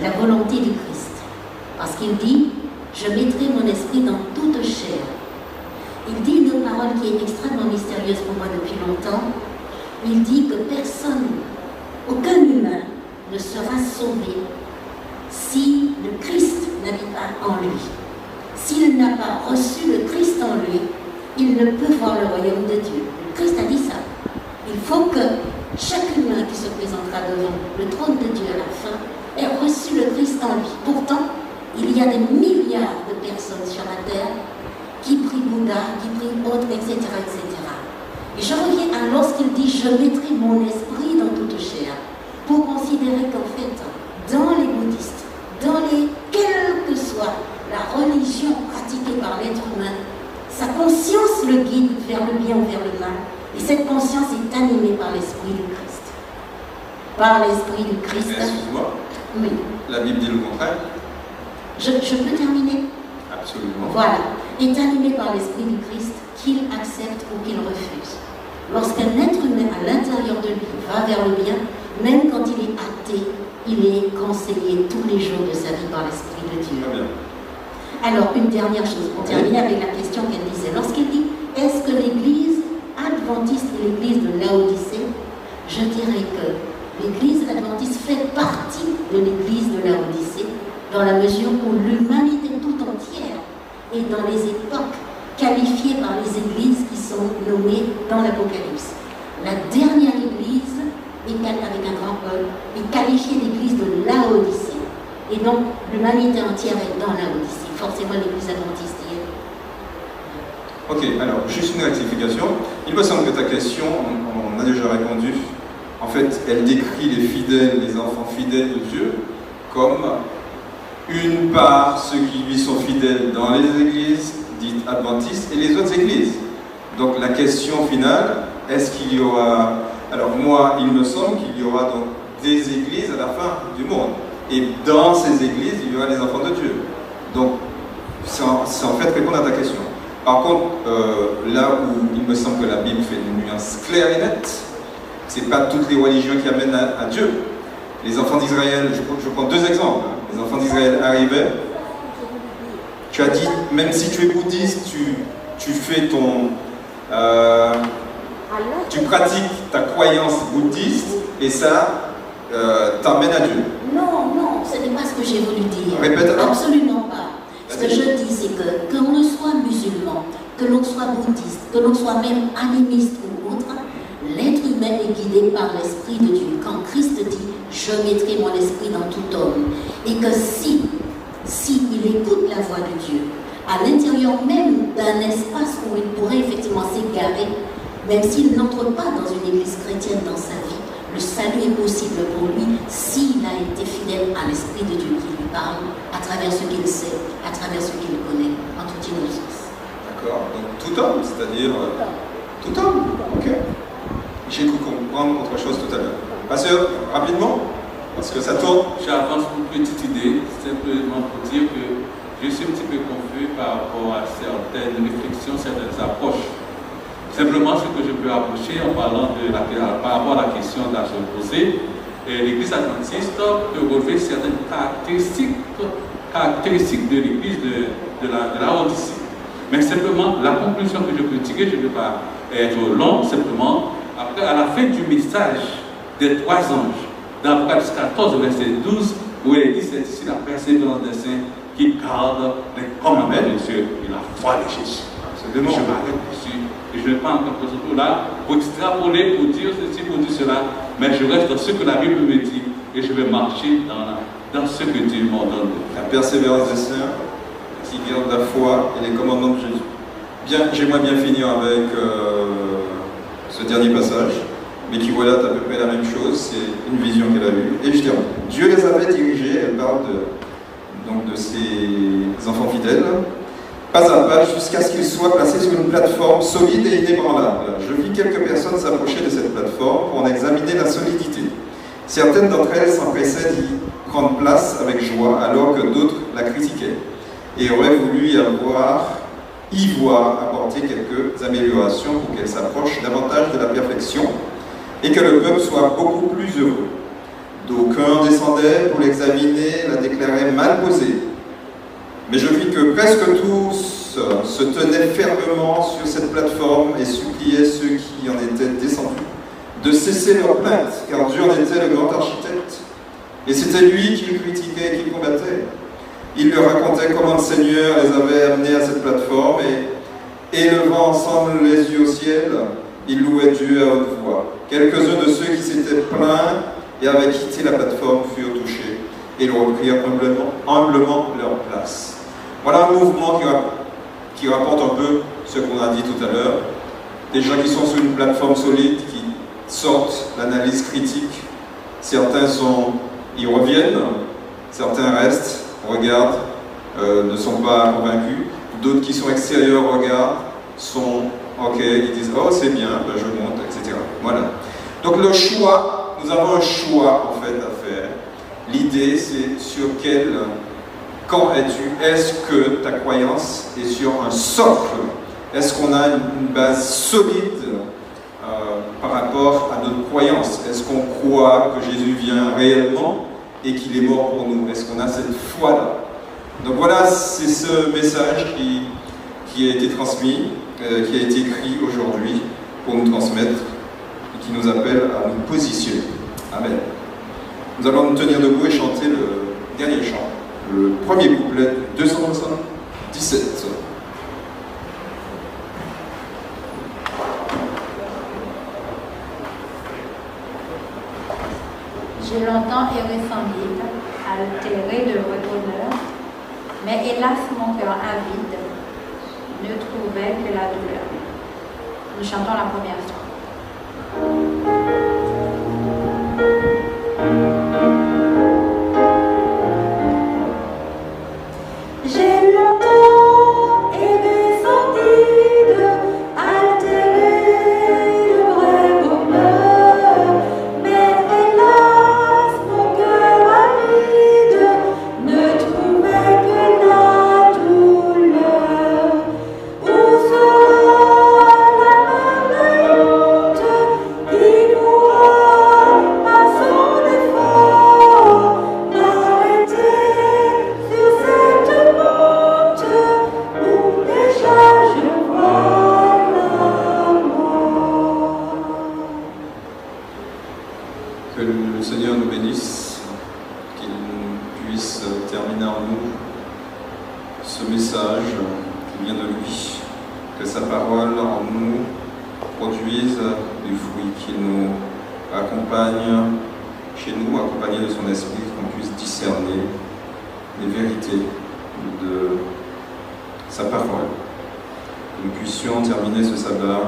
[SPEAKER 18] la volonté du Christ. Parce qu'il dit, je mettrai mon esprit dans toute chair. Il dit une parole qui est extrêmement mystérieuse pour moi depuis longtemps. Il dit que personne, aucun humain ne sera sauvé si le Christ n'habite pas en lui. S'il n'a pas reçu le Christ en lui, il ne peut voir le royaume de Dieu. Le Christ a dit ça. Il faut que chaque humain qui se présentera devant le trône de Dieu à la fin ait reçu le Christ en lui. Pourtant, il y a des milliards de personnes sur la terre qui prient Bouddha, qui prient autres, etc., etc. Et je reviens à lorsqu'il dit « Je mettrai mon esprit dans toute chair » pour considérer qu'en fait, dans les bouddhistes, quelle que soit la religion pratiquée par l'être humain, sa conscience le guide vers le bien ou vers le mal. Et cette conscience est animée par l'esprit du Christ. Par l'esprit du Christ.
[SPEAKER 3] Excuse-moi.
[SPEAKER 18] Oui.
[SPEAKER 3] La Bible dit le contraire.
[SPEAKER 18] Je peux terminer?
[SPEAKER 3] Absolument.
[SPEAKER 18] Voilà. Est animé par l'esprit du Christ qu'il accepte ou qu'il refuse. Lorsqu'un être humain à l'intérieur de lui va vers le bien, même quand il est athée, il est conseillé tous les jours de sa vie par l'esprit de Dieu.
[SPEAKER 3] Très bien.
[SPEAKER 18] Alors, une dernière chose, pour terminer avec la question qu'elle disait. Lorsqu'il dit, est-ce que l'église adventiste et l'église de Laodicée, je dirais que l'église adventiste fait partie de l'église de Laodicée, dans la mesure où l'humanité tout entière est dans les époques qualifiées par les églises qui sont nommées dans l'Apocalypse. La dernière église, avec un grand E, est qualifiée d'église de Laodicée. Et donc, l'humanité entière est dans Laodicée. Forcément, l'église adventiste y est.
[SPEAKER 3] Ok, alors, juste une rectification. Il me semble que ta question, on a déjà répondu. En fait, elle décrit les fidèles, les enfants fidèles de Dieu, comme une part, ceux qui lui sont fidèles dans les églises dites adventistes et les autres églises. Donc la question finale, est-ce qu'il y aura... Alors moi, il me semble qu'il y aura donc des églises à la fin du monde. Et dans ces églises, il y aura les enfants de Dieu. Donc, c'est en fait répondre à ta question. Par contre, là où il me semble que la Bible fait une nuance claire et nette, c'est pas toutes les religions qui amènent à Dieu. Les enfants d'Israël, je prends deux exemples. Les enfants d'Israël arrivaient. Tu as dit, même si tu es bouddhiste, tu fais ton... tu pratiques ta croyance bouddhiste et ça t'emmène à Dieu.
[SPEAKER 18] Non, non, ce n'est pas ce que j'ai voulu dire.
[SPEAKER 3] Répète.
[SPEAKER 18] Absolument pas. Ce que je dis, c'est que l'on soit musulman, que l'on soit bouddhiste, que l'on soit même animiste ou autre, l'être humain est guidé par l'Esprit de Dieu. Quand Christ dit « Je mettrai mon esprit dans tout homme », et que si il écoute la voix de Dieu, à l'intérieur même d'un espace où il pourrait effectivement s'égarer, même s'il n'entre pas dans une église chrétienne dans sa vie, le salut est possible pour lui s'il a été fidèle à l'Esprit de Dieu qui lui parle, à travers ce qu'il sait, à travers ce qu'il connaît, en toute innocence.
[SPEAKER 3] D'accord, donc tout homme, c'est-à-dire tout homme, ok. J'ai cru comprendre autre chose tout à l'heure. Pasteur, rapidement. Parce que ça tourne.
[SPEAKER 14] J'avance une petite idée, simplement pour dire que je suis un petit peu confus par rapport à certaines réflexions, certaines approches. Simplement, ce que je peux approcher en parlant par rapport à la question de la chose posée, l'Église adventiste peut relever certaines caractéristiques de l'Église de la Odyssée. Mais simplement, la conclusion que je peux tirer, je ne vais pas être long, simplement, après, à la fin du message des 3 anges, dans Apocalypse 14, verset 12, où il dit c'est ici la persévérance des saints qui gardent les commandements de Dieu et la foi de Jésus. Je m'arrête dessus et je ne vais pas encore tout là pour extrapoler, pour dire ceci, pour dire cela, mais je reste dans ce que la Bible me dit et je vais marcher dans ce que Dieu m'ordonne.
[SPEAKER 3] La persévérance des saints qui gardent la foi et les commandements de Jésus. J'aimerais bien finir avec ce dernier passage, mais qui relate à peu près la même chose, c'est une vision qu'elle a eue. Et je termine. Dieu les avait dirigés, elle parle de ses enfants fidèles, pas à pas jusqu'à ce qu'ils soient placés sur une plateforme solide et inébranlable. Je vis quelques personnes s'approcher de cette plateforme pour en examiner la solidité. Certaines d'entre elles s'empressaient d'y prendre place avec joie, alors que d'autres la critiquaient et auraient voulu y voir apporter quelques améliorations pour qu'elle s'approche davantage de la perfection et que le peuple soit beaucoup plus heureux. D'aucuns descendaient pour l'examiner, la déclaraient mal posée. Mais je vis que presque tous se tenaient fermement sur cette plateforme et suppliaient ceux qui en étaient descendus de cesser leurs plaintes, car Dieu en était le grand architecte. Et c'était lui qu'ils critiquaient et qu'ils combattaient. Il leur racontait comment le Seigneur les avait amenés à cette plateforme et, élevant ensemble les yeux au ciel, ils louaient Dieu à haute voix. Quelques-uns de ceux qui s'étaient plaints et avaient quitté la plateforme furent touchés et leur reprirent humblement leur place. Voilà un mouvement qui rapporte un peu ce qu'on a dit tout à l'heure. Des gens qui sont sur une plateforme solide, qui sortent l'analyse critique. Certains y reviennent, certains restent, regardent, ne sont pas convaincus. D'autres qui sont extérieurs regardent, sont ok, ils disent oh c'est bien, ben je monte, etc. Voilà. Donc le choix, nous avons un choix en fait à faire. L'idée c'est sur quel camp es-tu? Est-ce que ta croyance est sur un socle? Est-ce qu'on a une base solide par rapport à notre croyance? Est-ce qu'on croit que Jésus vient réellement et qu'il est mort pour nous? Est-ce qu'on a cette foi-là? Donc voilà, c'est ce message qui a été transmis, qui a été écrit aujourd'hui pour nous transmettre et qui nous appelle à nous positionner. Amen. Nous allons nous tenir debout et chanter le dernier chant, le premier couplet 217.
[SPEAKER 11] J'ai longtemps erré sans guide, altéré de bonheur, mais hélas mon cœur avide ne trouvait que la douleur. Nous chantons la première fois.
[SPEAKER 12] J'ai longtemps erré sans guide, altéré de vrai bonheur, mais hélas mon cœur avide ne trouvait que la douleur. Où sera la merveillante qui pourra par son effort m'arrêter sur cette monte où déjà je vois la mort.
[SPEAKER 3] Que le Seigneur nous bénisse, qu'il puisse terminer en nous ce message qui vient de lui, que sa parole en nous produise du fruit, qu'il nous accompagne chez nous, accompagné de son esprit, qu'on puisse discerner les vérités de sa parole. Que nous puissions terminer ce sabbat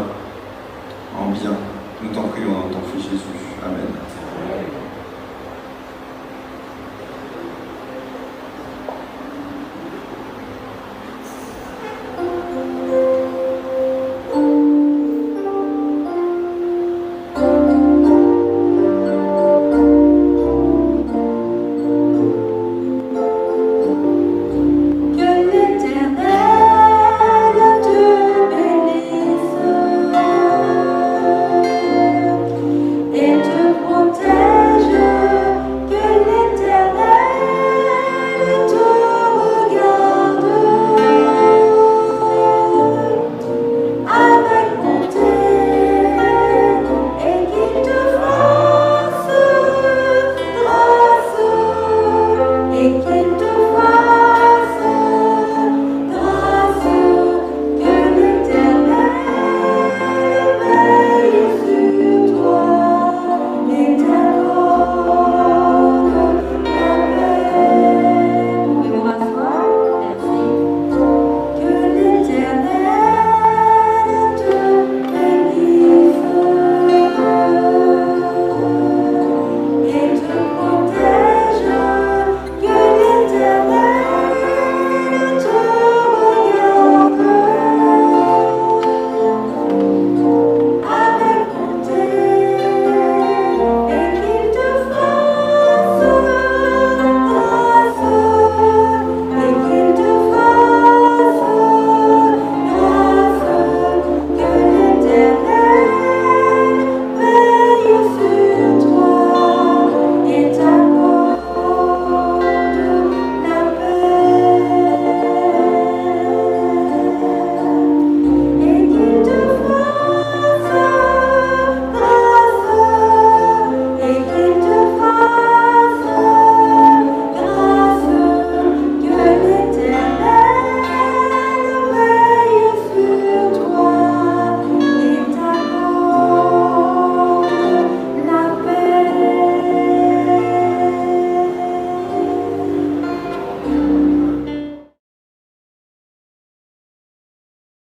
[SPEAKER 3] en bien. Nous t'en prions en ton Fils Jésus. Amen.